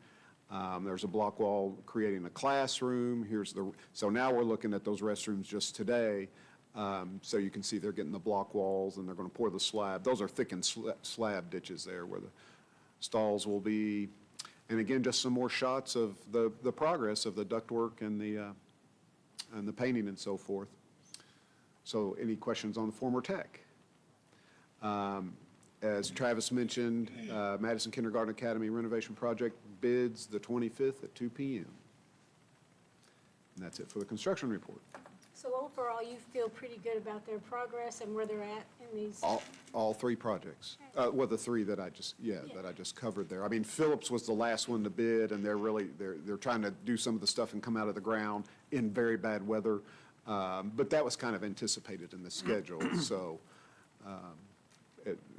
There's a block wall creating a classroom. So now we're looking at those restrooms just today. So you can see they're getting the block walls, and they're going to pour the slab. Those are thickened slab ditches there where the stalls will be. And again, just some more shots of the progress of the ductwork and the painting and so forth. So any questions on the former tech? As Travis mentioned, Madison Kindergarten Academy renovation project bids the 25th at 2 p.m. And that's it for the construction report. So overall, you feel pretty good about their progress and where they're at in these? All three projects. Well, the three that I just covered there. I mean, Phillips was the last one to bid, and they're trying to do some of the stuff and come out of the ground in very bad weather. But that was kind of anticipated in the schedule, so,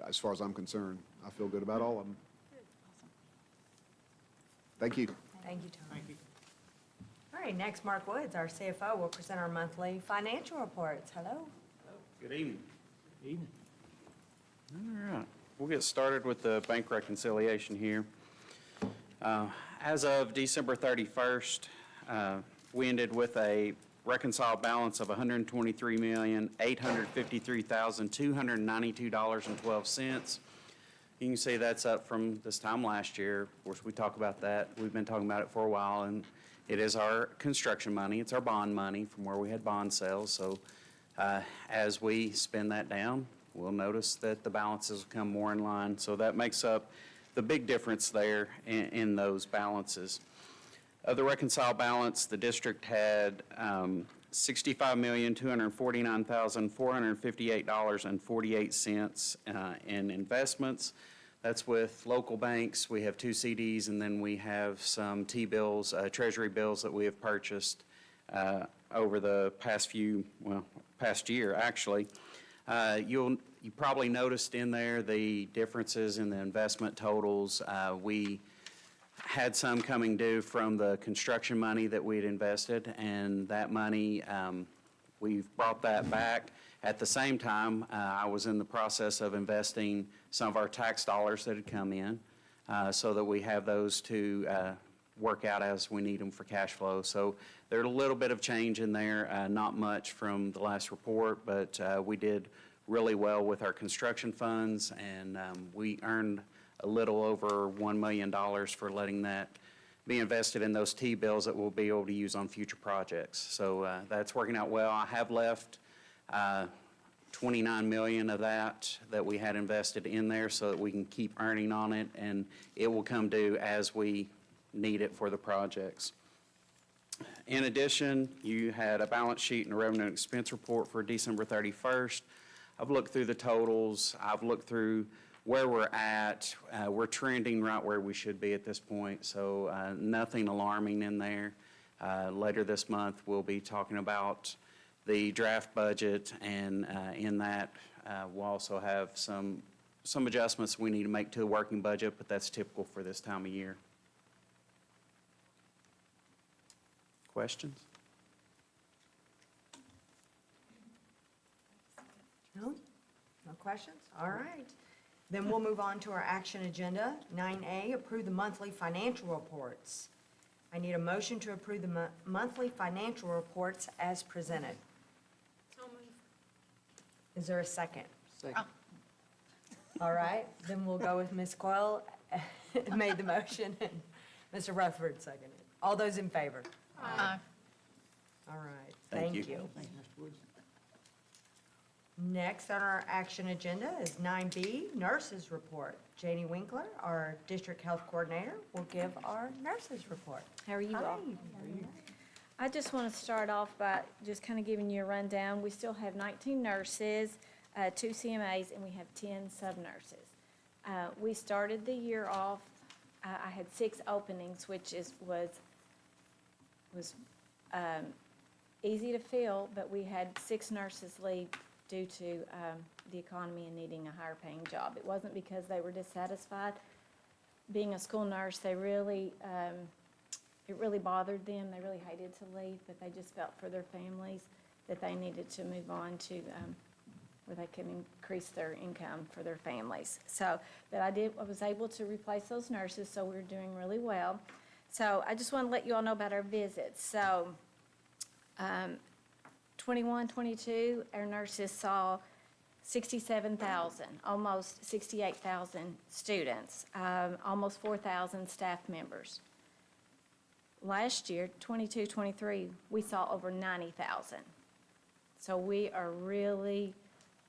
as far as I'm concerned, I feel good about all of them. Thank you. Thank you, Tom. Thank you. All right, next, Mark Woods, our CFO, will present our monthly financial reports. Hello. Good evening. Evening. All right, we'll get started with the bank reconciliation here. As of December 31st, we ended with a reconciled balance of $123,853,292.12. You can see that's up from this time last year. Of course, we talk about that. We've been talking about it for a while, and it is our construction money. It's our bond money from where we had bond sales. So as we spend that down, we'll notice that the balances will come more in line. So that makes up the big difference there in those balances. Of the reconciled balance, the district had $65,249,458.48 in investments. That's with local banks. We have 2 CDs, and then we have some T-bills, treasury bills that we have purchased over the past year, actually. You probably noticed in there the differences in the investment totals. We had some coming due from the construction money that we'd invested, and that money, we've brought that back. At the same time, I was in the process of investing some of our tax dollars that had come in so that we have those to work out as we need them for cash flow. So there's a little bit of change in there, not much from the last report, but we did really well with our construction funds, and we earned a little over $1 million for letting that be invested in those T-bills that we'll be able to use on future projects. So that's working out well. I have left $29 million of that we had invested in there so that we can keep earning on it, and it will come due as we need it for the projects. In addition, you had a balance sheet and a revenue and expense report for December 31st. I've looked through the totals. I've looked through where we're at. We're trending right where we should be at this point, so nothing alarming in there. Later this month, we'll be talking about the draft budget, and in that, we'll also have some adjustments we need to make to the working budget, but that's typical for this time of year. Questions? No? No questions? All right. Then we'll move on to our action agenda. 9A, approve the monthly financial reports. I need a motion to approve the monthly financial reports as presented. So moved. Is there a second? Second. All right, then we'll go with Ms. Coyle made the motion and Mr. Rutherford seconded. All those in favor? Aye. All right, Thank thank you. you. Thank you, Mr. Woods. Next on our action agenda is 9B, nurses report. Janie Winkler, our district health coordinator, will give our nurses report. How are you Hi. all? I just want to start off by just kind of giving you a rundown. We still have 19 nurses, 2 CMAs, and we have 10 sub-nurses. We started the year off, I had 6 openings, which was easy to fill, but we had 6 nurses leave due to the economy and needing a higher paying job. It wasn't because they were dissatisfied being a school nurse. They really, it really bothered them. They really hated to leave, but they just felt for their families that they needed to move on to where they could increase their income for their families. So, but I was able to replace those nurses, so we're doing really well. So I just want to let you all know about our visits. So 21, 22, our nurses saw 67,000, almost 68,000 students, almost 4,000 staff members. Last year, 22, 23, we saw over 90,000. So we are really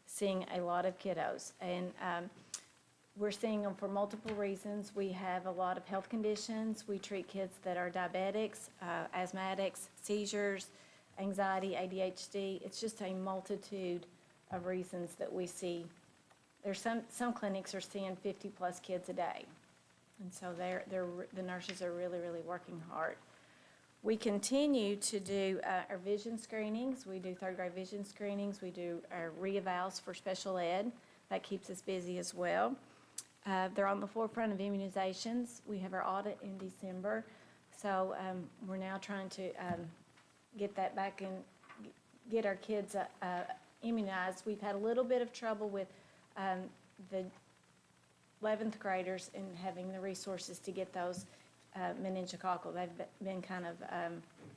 seeing a lot of kiddos. And we're seeing them for multiple reasons. We have a lot of health conditions. We treat kids that are diabetics, asthmatics, seizures, anxiety, ADHD. It's just a multitude of reasons that we see. There's some clinics are seeing 50-plus kids a day. And so the nurses are really, really working hard. We continue to do our vision screenings. We do third grade vision screenings. We do our re-evals for special ed. That keeps us busy as well. They're on the forefront of immunizations. We have our audit in December. So we're now trying to get that back and get our kids immunized. We've had a little bit of trouble with the 11th graders in having the resources to get those meningococcal. They've been kind of,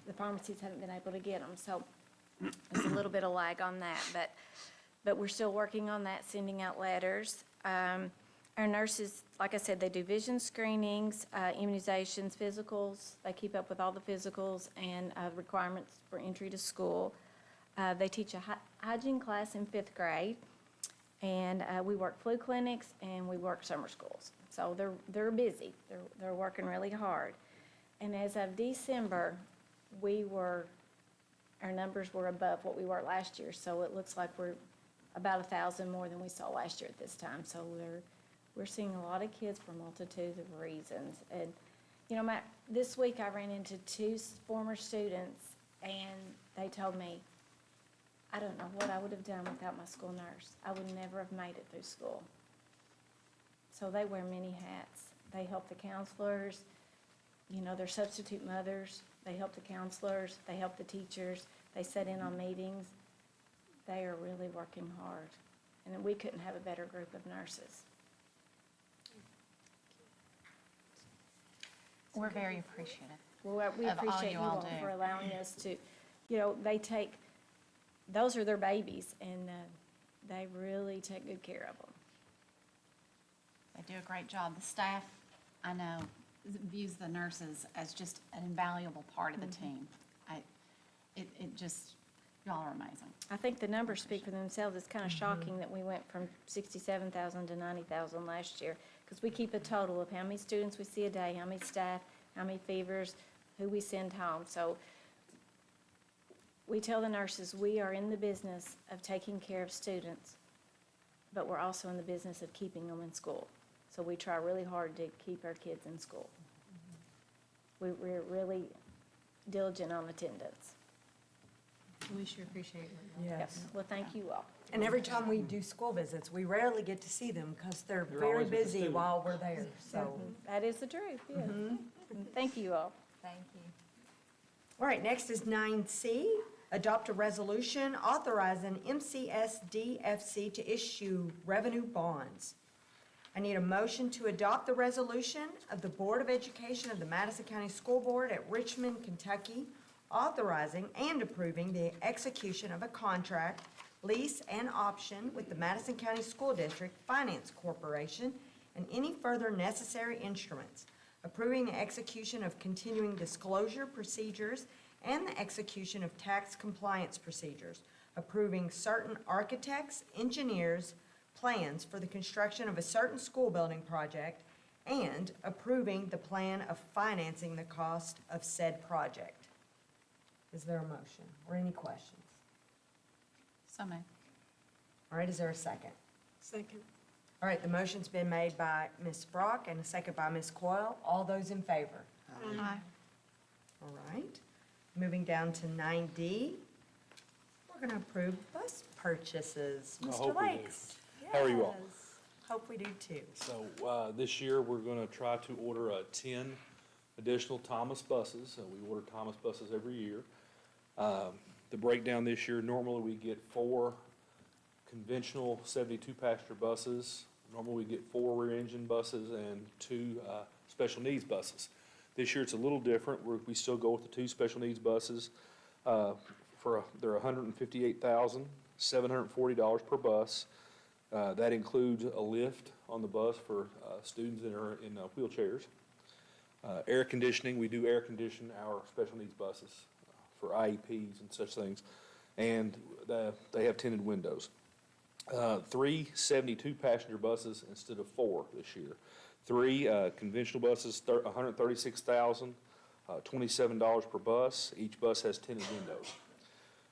the pharmacies haven't been able to get them. So there's a little bit of lag on that. But we're still working on that, sending out letters. Our nurses, like I said, they do vision screenings, immunizations, physicals. They keep up with all the physicals and requirements for entry to school. They teach a hygiene class in 5th grade. And we work flu clinics and we work summer schools. So they're busy. They're working really hard. And as of December, our numbers were above what we were last year. So it looks like we're about 1,000 more than we saw last year at this time. So we're seeing a lot of kids for multitudes of reasons. And, you know, Matt, this week I ran into 2 former students and they told me, I don't know what I would have done without my school nurse. I would never have made it through school. So they wear many hats. They help the counselors, you know, they're substitute mothers. They help the counselors, they help the teachers, they sit in on meetings. They are really working hard. And we couldn't have a better group of nurses. We're very appreciative. Well, we of all appreciate you all do. for allowing us to, you know, those are their babies, and they really take good care of them. They do a great job. The staff, I know, views the nurses as just an invaluable part of the team. Y'all are amazing. I think the numbers speak for themselves. It's kind of shocking that we went from 67,000 to 90,000 last year, because we keep a total of how many students we see a day, how many staff, how many fevers, who we send home. So we tell the nurses we are in the business of taking care of students, but we're also in the business of keeping them in school. So we try really hard to keep our kids in school. We're really diligent on attendance. We sure appreciate it. Yes. Well, thank you all. And every time we do school visits, we rarely get to see them because they're very busy while we're there, so. That is the truth, yes. Thank you all. Thank you. All right, next is 9C, adopt a resolution authorizing MCSDFC to issue revenue bonds. I need a motion to adopt the resolution of the Board of Education of the Madison County School Board at Richmond, Kentucky, authorizing and approving the execution of a contract, lease, and option with the Madison County School District Finance Corporation and any further necessary instruments, approving the execution of continuing disclosure procedures and the execution of tax compliance procedures, approving certain architects, engineers, plans for the construction of a certain school building project, and approving the plan of financing the cost of said project. Is there a motion or any questions? So moved. All right, is there a second? Second. All right, the motion's been made by Ms. Brock and a second by Ms. Coyle. All those in favor? Aye. All right, moving down to 9D. We're going to approve bus purchases. I Mr. hope we do. Lakes. How are you all? Yes. Hope we do too. So this year, we're going to try to order 10 additional Thomas buses. We order Thomas buses every year. The breakdown this year, normally we get 4 conventional 72-passenger buses. Normally we get 4 rear-engine buses and 2 special needs buses. This year it's a little different. We still go with the 2 special needs buses. They're $158,740 per bus. That includes a lift on the bus for students that are in wheelchairs. Air conditioning, we do air condition our special needs buses for IEPs and such things. And they have tinted windows. 3 72-passenger buses instead of 4 this year. 3 conventional buses, $136,027 per bus. Each bus has tinted windows.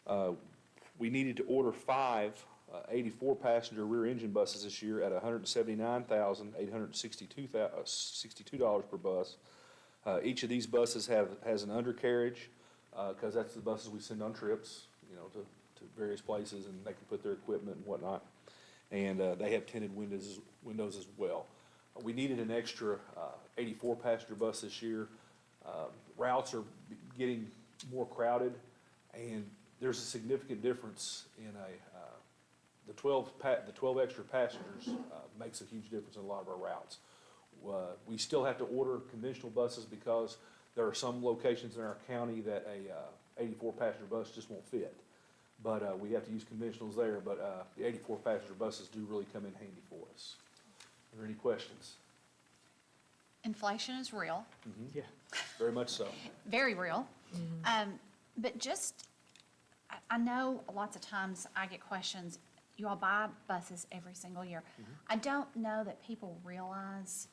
We needed to order 5 84-passenger rear-engine buses this year at $179,862 per bus. Each of these buses has an undercarriage, because that's the buses we send on trips, you know, to various places, and they can put their equipment and whatnot. And they have tinted windows as well. We needed an extra 84-passenger bus this year. Routes are getting more crowded, and there's a significant difference in the 12 extra passengers makes a huge difference in a lot of our routes. We still have to order conventional buses because there are some locations in our county that a 84-passenger bus just won't fit. But we have to use conventionals there, but the 84-passenger buses do really come in handy for us. Are there any questions? Inflation is real, Yeah. Very much so. very real. But just, I know lots of times I get questions, you all buy buses every single year. I don't know that people realize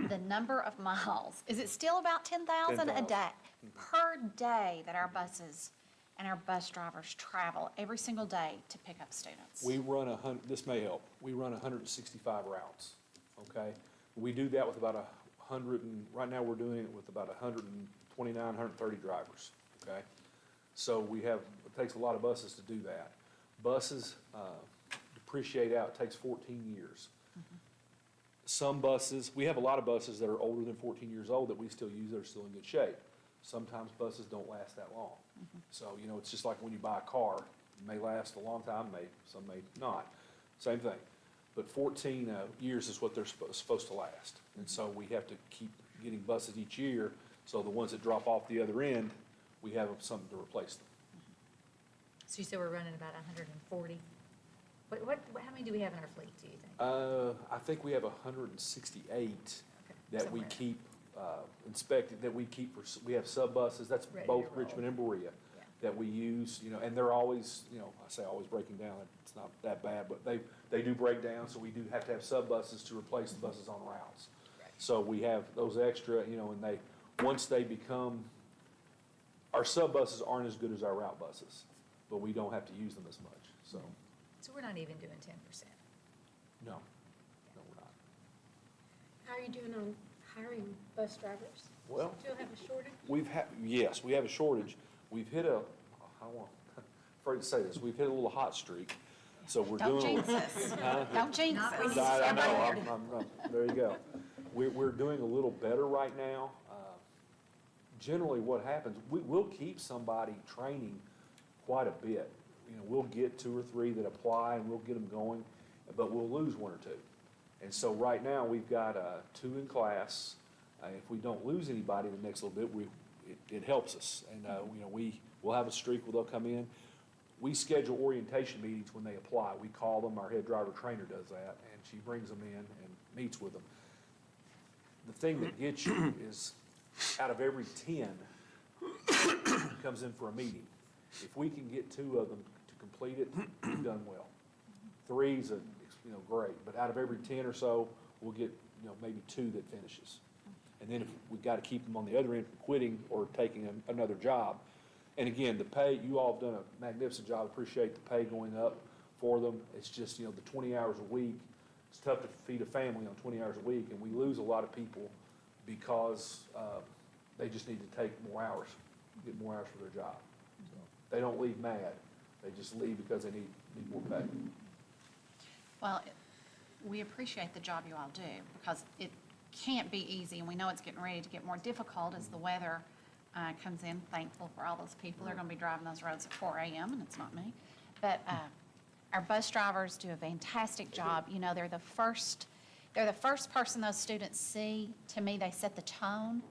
the number of miles. Is it still about 10,000 a 10,000. day? Per day that our buses and our bus drivers travel every single day to pick up students. We run this may help, we run 165 routes, okay? We do that with about 100, and right now we're doing it with about 129, 130 drivers, okay? So it takes a lot of buses to do that. Buses depreciate out, it takes 14 years. Some buses, we have a lot of buses that are older than 14 years old that we still use that are still in good shape. Sometimes buses don't last that long. So, you know, it's just like when you buy a car, it may last a long time, some may not. Same thing. But 14 years is what they're supposed to last. And so we have to keep getting buses each year, so the ones that drop off the other end, we have something to replace them. So you said we're running about 140? How many do we have in our fleet, do you think? I think we have 168 that we Somewhere. keep inspected, we have sub buses, that's Ready to both roll. Richmond and Berea, Yeah. that we use, you know, and they're always, you know, I say always breaking down, it's not that bad, but they do break down, so we do have to have sub buses to replace the buses on routes. Right. So we have those extra, you know, and once they become, our sub buses aren't as good as our route buses, but we don't have to use them as much, so, So we're not even doing 10%. no, we're not. How are you doing on hiring bus drivers? Well, Still have a shortage? Yes, we have a shortage. We've hit afraid to say this, we've hit a little hot streak, so we're Don't doing. jinx us. Huh? Don't jinx us. I know, there you go. We're doing a little better right now. Generally, what happens, we'll keep somebody training quite a bit. You know, we'll get 2 or 3 that apply, and we'll get them going, but we'll lose 1 or 2. And so right now, we've got 2 in class. If we don't lose anybody the next little bit, it helps us. And, you know, we'll have a streak where they'll come in. We schedule orientation meetings when they apply. We call them, our head driver trainer does that, and she brings them in and meets with them. The thing that gets you is out of every 10 comes in for a meeting. If we can get 2 of them to complete it, we've done well. 3's great, but out of every 10 or so, we'll get, you know, maybe 2 that finishes. And then if we've got to keep them on the other end from quitting or taking another job. And again, the pay, you all have done a magnificent job. Appreciate the pay going up for them. It's just, you know, the 20 hours a week, it's tough to feed a family on 20 hours a week, and we lose a lot of people because they just need to take more hours, get more hours for their job. So they don't leave mad. They just leave because they need more pay. Well, we appreciate the job you all do, because it can't be easy, and we know it's getting ready to get more difficult as the weather comes in. Thankful for all those people that are going to be driving those roads at 4 a.m., and it's not me. But our bus drivers do a fantastic job. You know, they're the first person those students see. To me, they set the tone.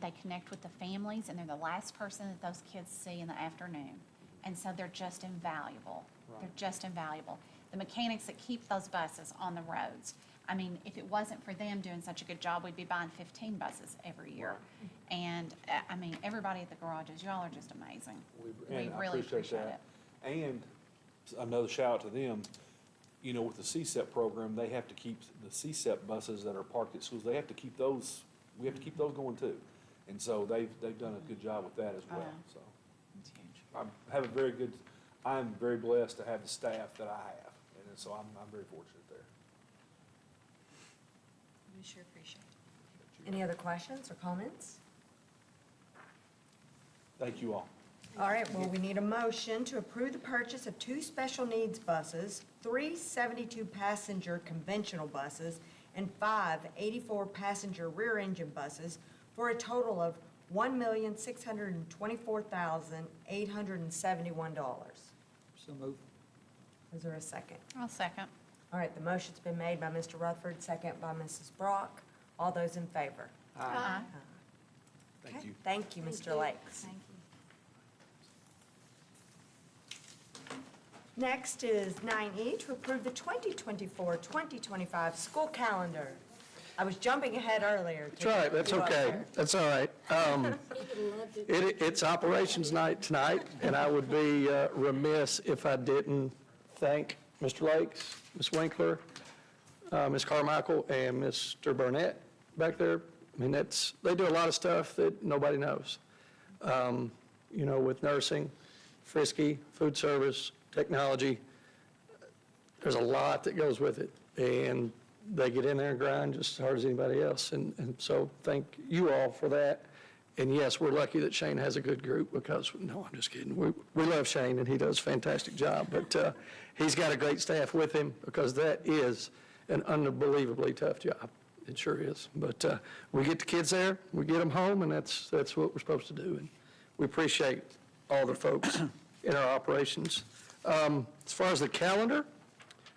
They connect with the families, and they're the last person that those kids see in the afternoon. And so they're just invaluable. Right. They're just invaluable. The mechanics that keep those buses on the roads, I mean, if it wasn't for them doing such a good job, we'd be buying 15 buses every year. And, I mean, everybody at the garages, you all are just amazing. We And I really appreciate it. And another shout out to them, you know, with the CSEP program, they have to keep the CSEP buses that are parked at schools, we have to keep those going too. And so they've done a good job with that as well, Yeah. so. It's huge. have a very good, I'm very blessed to have the staff that I have, and so I'm very fortunate there. We sure appreciate it. Any other questions or comments? Thank you all. All right, well, we need a motion to approve the purchase of 2 special needs buses, 3 72-passenger conventional buses, and 5 84-passenger rear-engine buses for a total of $1,624,871. So move. Is there a second? I'll second. All right, the motion's been made by Mr. Rutherford, second by Mrs. Brock. All those in favor? Aye. Thank Okay, you. thank you, Mr. Lakes. Thank you. Next is 9E, to approve the 2024-2025 school calendar. I was jumping ahead earlier. That's right, that's okay, that's all right. It's operations night tonight, and I would be remiss if I didn't thank Mr. Lakes, Ms. Winkler, Ms. Carmichael, and Mr. Burnett back there. I mean, they do a lot of stuff that nobody knows. You know, with nursing, Frisky, food service, technology, there's a lot that goes with it, and they get in there and grind just as hard as anybody else, and so thank you all for that. And yes, we're lucky that Shane has a good group, because, no, I'm just kidding, we love Shane, and he does a fantastic job, but he's got a great staff with him, because that is an unbelievably tough job. It sure is, but we get the kids there, we get them home, and that's what we're supposed to do, and we appreciate all the folks in our operations. As far as the calendar,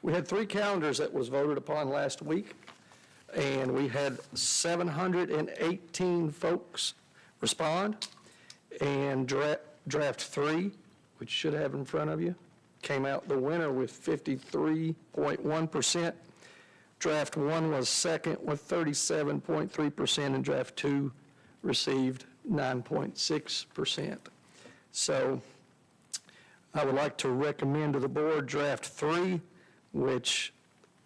we had 3 calendars that was voted upon last week, and we had 718 folks respond, and draft 3, which you should have in front of you, came out the winner with 53.1%. Draft 1 was second with 37.3%, and draft 2 received 9.6%. So I would like to recommend to the board draft 3, which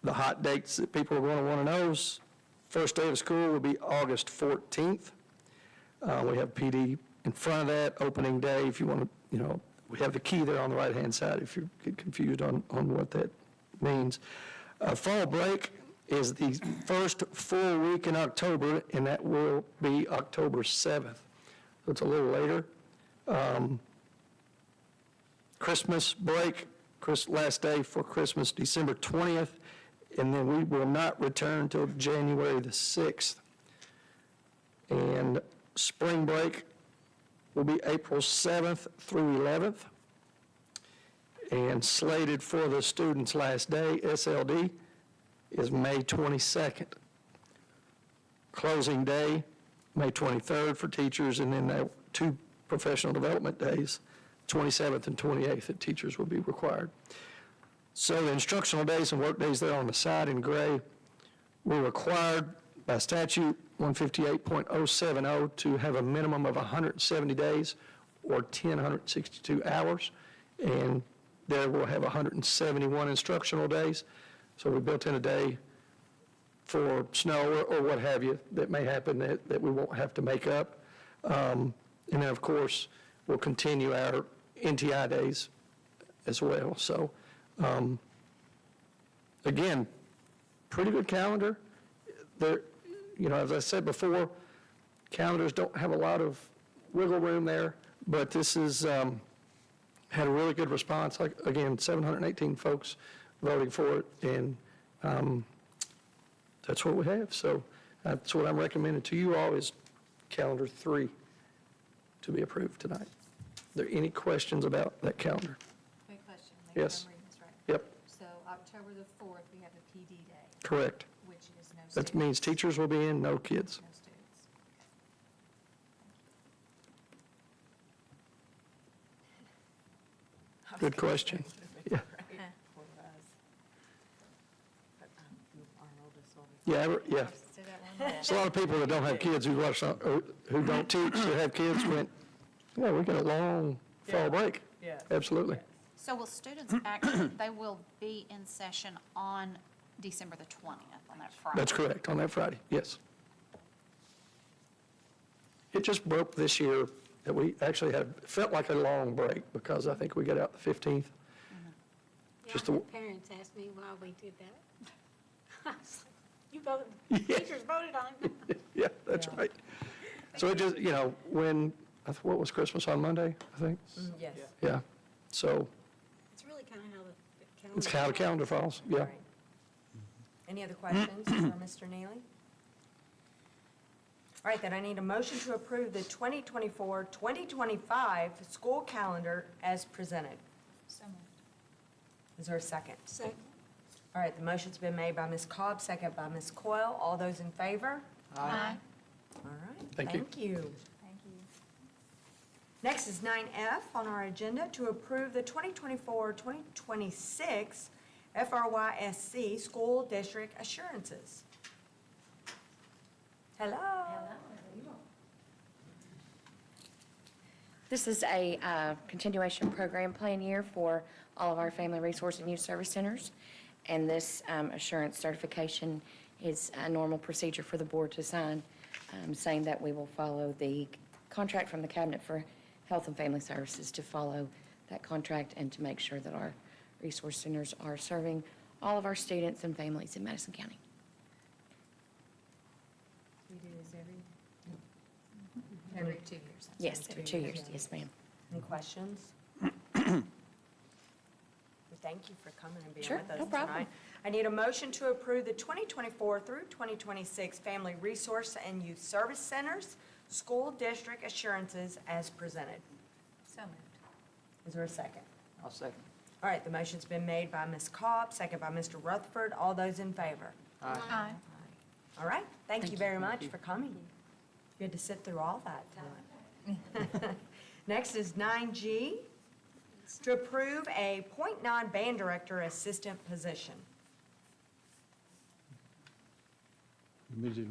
the hot dates that people are going to want to know is first day of school will be August 14th. We have PD in front of that, opening day, if you want to, you know, we have the key there on the right-hand side if you get confused on what that means. Fall break is the first full week in October, and that will be October 7th. So it's a little later. Christmas break, last day for Christmas, December 20th, and then we will not return until January the 6th. And spring break will be April 7th through 11th. And slated for the students' last day, SLD, is May 22nd. Closing day, May 23rd for teachers, and then 2 professional development days, 27th and 28th, that teachers will be required. So the instructional days and work days there on the side in gray, we're required by statute 158.070 to have a minimum of 170 days or 1,062 hours, and there we'll have 171 instructional days. So we built in a day for snow or what have you that may happen that we won't have to make up. And then, of course, we'll continue our NTI days as well. So, again, pretty good calendar. There, you know, as I said before, calendars don't have a lot of wiggle room there, but this is had a really good response. Like, again, 718 folks voting for it, and that's what we have. So that's what I'm recommending to you all is calendar 3 to be approved tonight. Are there any questions about that calendar? Quick question. Make sure Yes. I'm reading this right. Yep, So October the 4th, we have a PD day, correct. which is no students. That means teachers will be in, no kids. No students. Good question. Yeah. Yeah. Say that one more. There's a lot of people that don't have kids who watch, or who don't teach, that have kids went, yeah, we got a long fall break. Yeah. Absolutely. So will students actually, they will be in session on December the 20th, on that Friday? That's correct, on that Friday, yes. It just broke this year that we actually had, felt like a long break because I think we got out the 15th. Yeah, Just I a- had parents ask me why we did that. I was like, you voted, teachers voted on it. Yeah, that's right. So it just, when, what was Christmas on Monday, I think? Yes. Yeah, so It's really kind of how the calendar. it's how the calendar falls, yeah. Right. Any other questions for Mr. Neely? All right, then I need a motion to approve the 2024-2025 school calendar as presented. So moved. Is there a second? Second. All right, the motion's been made by Ms. Cobb, second by Ms. Coyle. All those in favor? Aye. All right. Thank you. Thank you. Thank you. Next is 9F on our agenda, to approve the 2024-2026 FRYSC School District Assurances. Hello. This is a continuation program plan year for all of our Family Resource and Youth Service Centers. And this assurance certification is a normal procedure for the board to sign, saying that we will follow the contract from the Cabinet for Health and Family Services to follow that contract and to make sure that our resource centers are serving all of our students and families in Madison County. We do this every 2 years. I'm Yes, sorry, every 2 years, yes, ma'am. Any questions? Thank you for coming and being Sure, with us no problem. tonight. I need a motion to approve the 2024 through 2026 Family Resource and Youth Service Centers School District Assurances as presented. So moved. Is there a second? I'll second. All right, the motion's been made by Ms. Cobb, second by Mr. Rutherford. All those in favor? Aye. All right, thank you you. very much for coming. You had to sit through all that tonight. Next is 9G, to approve a .9 band director assistant position. Let me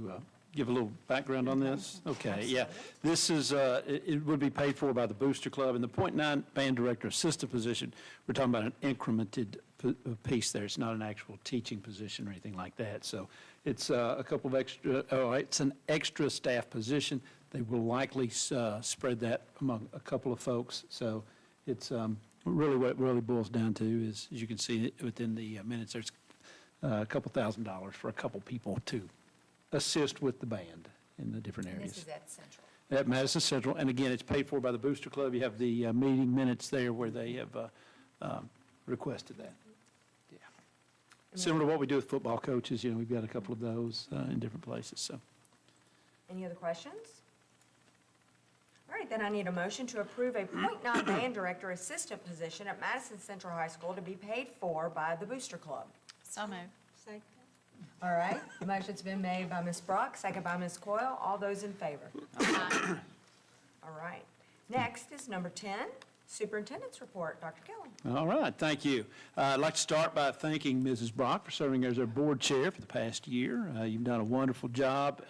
give a little background on this? Okay, yeah. This is, it would be paid for by the Booster Club, and the .9 band director assistant position, we're talking about an incremented piece there. It's not an actual teaching position or anything like that. So it's a couple of extra, it's an extra staff position. They will likely spread that among a couple of folks. So it's really what it really boils down to is, as you can see within the minutes, there's a couple $1,000s for a couple people to assist with the band in the different areas. This is at Central. At Madison Central, and again, it's paid for by the Booster Club. You have the meeting minutes there where they have requested that. Yeah. Similar to what we do with football coaches, we've got a couple of those in different places, so. Any other questions? All right, then I need a motion to approve a .9 band director assistant position at Madison Central High School to be paid for by the Booster Club. So moved. Second. All right, the motion's been made by Ms. Brock, second by Ms. Coyle. All those in favor? Aye. All right. Next is number 10, Superintendent's Report. Dr. Kelly. All right, thank you. I'd like to start by thanking Mrs. Brock for serving as our board chair for the past year. You've done a wonderful job,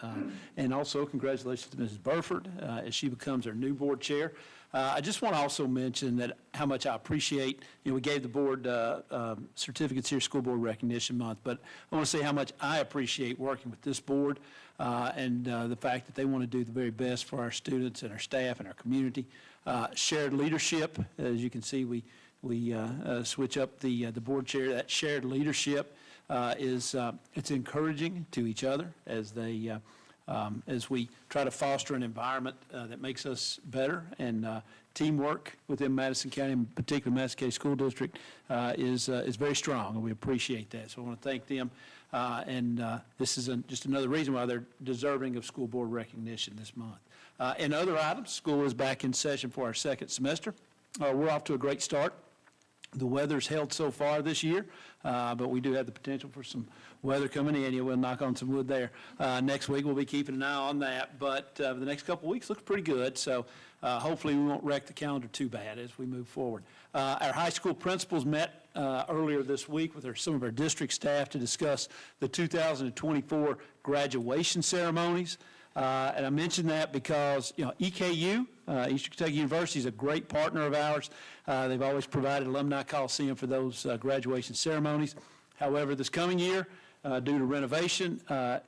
and also congratulations to Mrs. Burford as she becomes our new board chair. I just want to also mention that how much I appreciate, we gave the board certificates here, School Board Recognition Month, but I want to say how much I appreciate working with this board and the fact that they want to do the very best for our students and our staff and our community. Shared leadership, as you can see, we switch up the board chair. That shared leadership is it's encouraging to each other as they as we try to foster an environment that makes us better, and teamwork within Madison County, in particular Madison County School District, is very strong, and we appreciate that. So I want to thank them, and this is just another reason why they're deserving of school board recognition this month. In other items, school is back in session for our second semester. We're off to a great start. The weather's held so far this year, but we do have the potential for some weather coming in. We'll knock on some wood there. Next week, we'll be keeping an eye on that, but the next couple of weeks looks pretty good, so hopefully we won't wreck the calendar too bad as we move forward. Our high school principals met earlier this week with some of our district staff to discuss the 2024 graduation ceremonies. And I mention that because, EKU, Eastern Kentucky University, is a great partner of ours. They've always provided Alumni Coliseum for those graduation ceremonies. However, this coming year, due to renovation,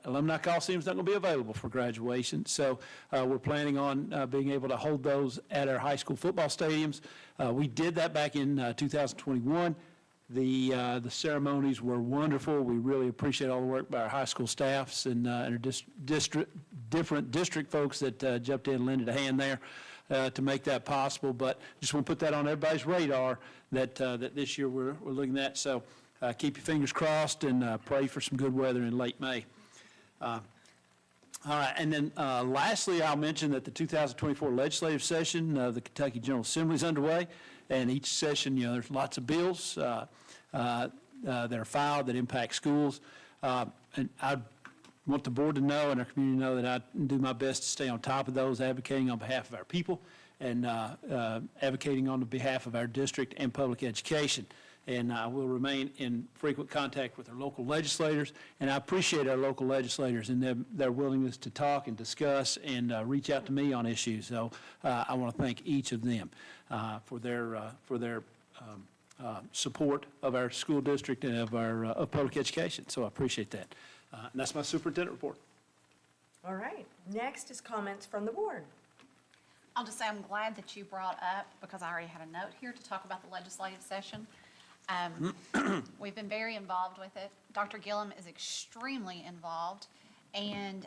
Alumni Coliseum's not going to be available for graduation. So we're planning on being able to hold those at our high school football stadiums. We did that back in 2021. The ceremonies were wonderful. We really appreciate all the work by our high school staffs and our different district folks that jumped in and lended a hand there to make that possible. But just want to put that on everybody's radar that this year we're looking at. So keep your fingers crossed and pray for some good weather in late May. All right, and then lastly, I'll mention that the 2024 legislative session of the Kentucky General Assembly is underway, and each session, there's lots of bills that are filed that impact schools. And I want the board to know and our community to know that I do my best to stay on top of those, advocating on behalf of our people and advocating on behalf of our district and public education. And I will remain in frequent contact with our local legislators, and I appreciate our local legislators and their willingness to talk and discuss and reach out to me on issues. So I want to thank each of them for their support of our school district and of public education. So I appreciate that. And that's my superintendent report. All right, next is comments from the board. I'll just say I'm glad that you brought up, because I already had a note here to talk about the legislative session. We've been very involved with it. Dr. Gillum is extremely involved. And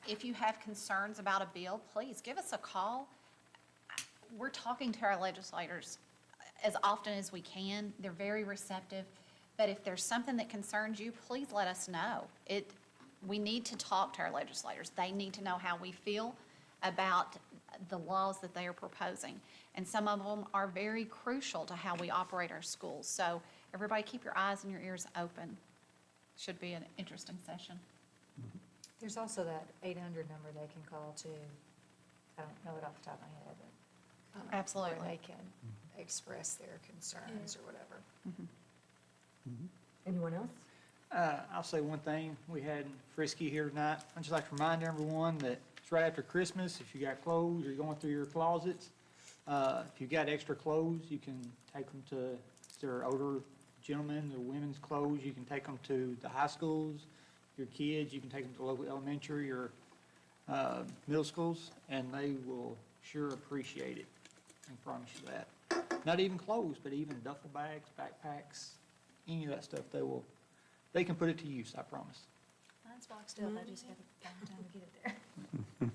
if you have concerns about a bill, please give us a call. We're talking to our legislators as often as we can. They're very receptive. But if there's something that concerns you, please let us know. We need to talk to our legislators. They need to know how we feel about the laws that they are proposing. And some of them are very crucial to how we operate our schools. So everybody keep your eyes and your ears open. Should be an interesting session. There's also that 800 number they can call too. I don't know it off the top of my head, but. Absolutely. Where they can express their concerns or whatever. Anyone else? I'll say one thing. We had Frisky here tonight. I'd just like to remind everyone that it's right after Christmas. If you got clothes, you're going through your closets. If you got extra clothes, you can take them to, if they're older gentlemen or women's clothes, you can take them to the high schools. Your kids, you can take them to local elementary or middle schools, and they will sure appreciate it. I can promise you that. Not even clothes, but even duffel bags, backpacks, any of that stuff, they can put it to use, I promise. Mine's boxed up, I just haven't found time to get it there.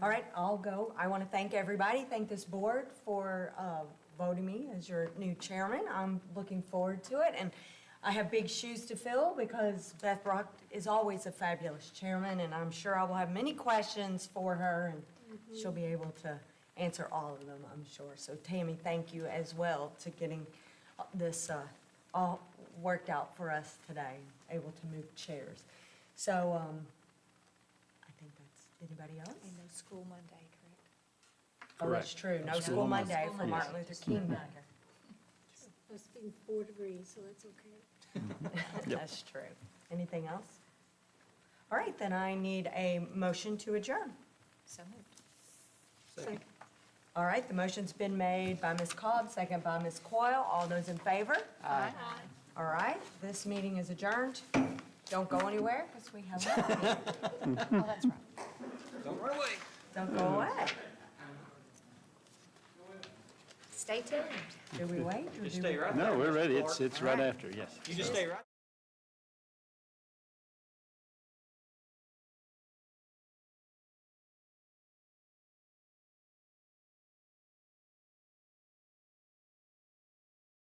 All right, I'll go. I want to thank everybody, thank this board for voting me as your new chairman. I'm looking forward to it, and I have big shoes to fill because Beth Brock is always a fabulous chairman, and I'm sure I will have many questions for her, and she'll be able to answer all of them, I'm sure. So Tammy, thank you as well to getting this all worked out for us today, able to move chairs. So I think that's, anybody else? And no school Monday, correct? Oh, that's true. No school Monday for Martin Luther King Day. Must be 4 degrees, so that's okay. That's true. Anything else? All right, then I need a motion to adjourn. So moved. Second. All right, the motion's been made by Ms. Cobb, second by Ms. Coyle. All those in favor? Aye. All right, this meeting is adjourned. Don't go anywhere because we have one. Oh, that's right. Don't run away. Don't go away. Stay tuned. Do we wait or Just do stay we? right No, there. we're ready. Clark. It's All right after, yes. You just stay right.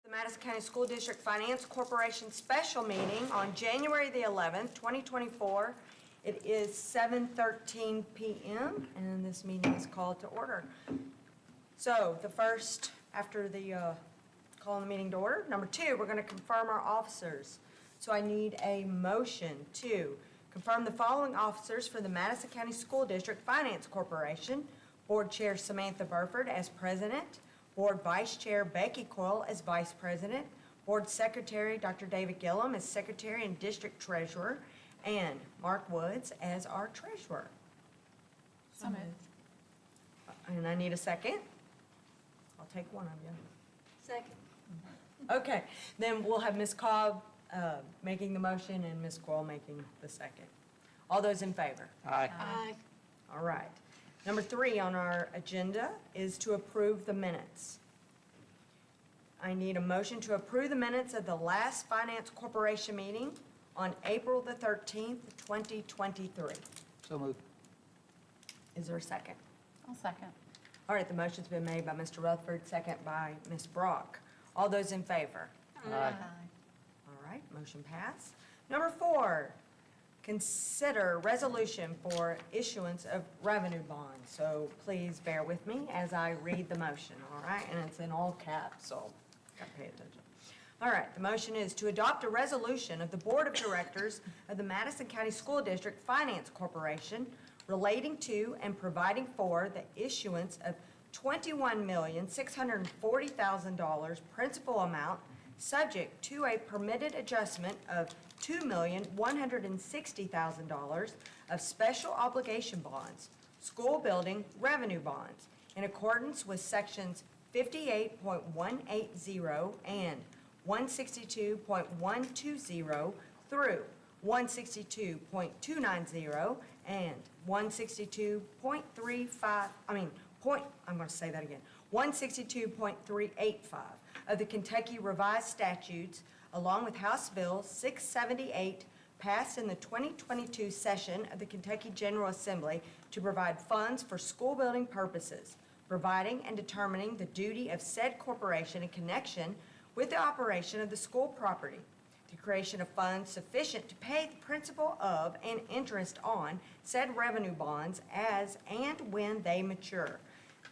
The Madison County School District Finance Corporation special meeting on January the 11th, 2024. It is 7:13 p.m. and this meeting is called to order. So the first, after the calling the meeting to order, number 2, we're going to confirm our officers. So I need a motion to confirm the following officers for the Madison County School District Finance Corporation. Board Chair Samantha Burford as president. Board Vice Chair Becky Coyle as vice president. Board Secretary Dr. David Gillum as secretary and district treasurer. And Mark Woods as our treasurer. So moved. And I need a second. I'll take one of you. Second. Okay, then we'll have Ms. Cobb making the motion and Ms. Coyle making the second. All those in favor? Aye. Aye. All right. Number 3 on our agenda is to approve the minutes. I need a motion to approve the minutes of the last Finance Corporation meeting on April the 13th, 2023. So moved. Is there a second? I'll second. All right, the motion's been made by Mr. Rutherford, second by Ms. Brock. All those in favor? Aye. All right, motion passed. Number 4, consider resolution for issuance of revenue bonds. So please bear with me as I read the motion, all right? And it's in all caps, so gotta pay attention. All right, the motion is to adopt a resolution of the Board of Directors of the Madison County School District Finance Corporation relating to and providing for the issuance of $21,640,000 principal amount, subject to a permitted adjustment of $2,160,000 of special obligation bonds, school building revenue bonds, in accordance with sections 58.180 and 162.120 through 162.290 and 162.385 of the Kentucky Revised Statutes, along with House Bill 678, passed in the 2022 session of the Kentucky General Assembly to provide funds for school building purposes, providing and determining the duty of said corporation in connection with the operation of the school property, the creation of funds sufficient to pay the principal of and interest on said revenue bonds as and when they mature,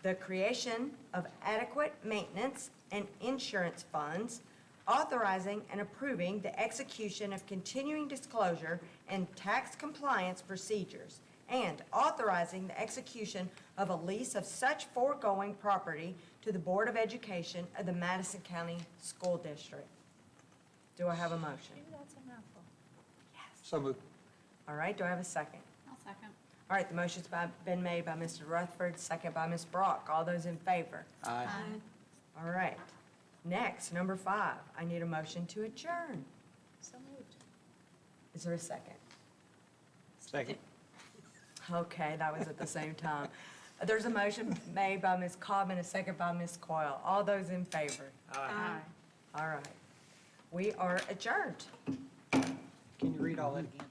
the creation of adequate maintenance and insurance funds, authorizing and approving the execution of continuing disclosure and tax compliance procedures, and authorizing the execution of a lease of such foregoing property to the Board of Education of the Madison County School District. Do I have a motion? That's a mouthful. So moved. All right, do I have a second? I'll second. All right, the motion's been made by Mr. Rutherford, second by Ms. Brock. All those in favor? Aye. All right. Next, number 5, I need a motion to adjourn. So moved. Is there a second? Second. Okay, that was at the same time. There's a motion made by Ms. Cobb and a second by Ms. Coyle. All those in favor? Aye. All right. We are adjourned. Can you read all that again?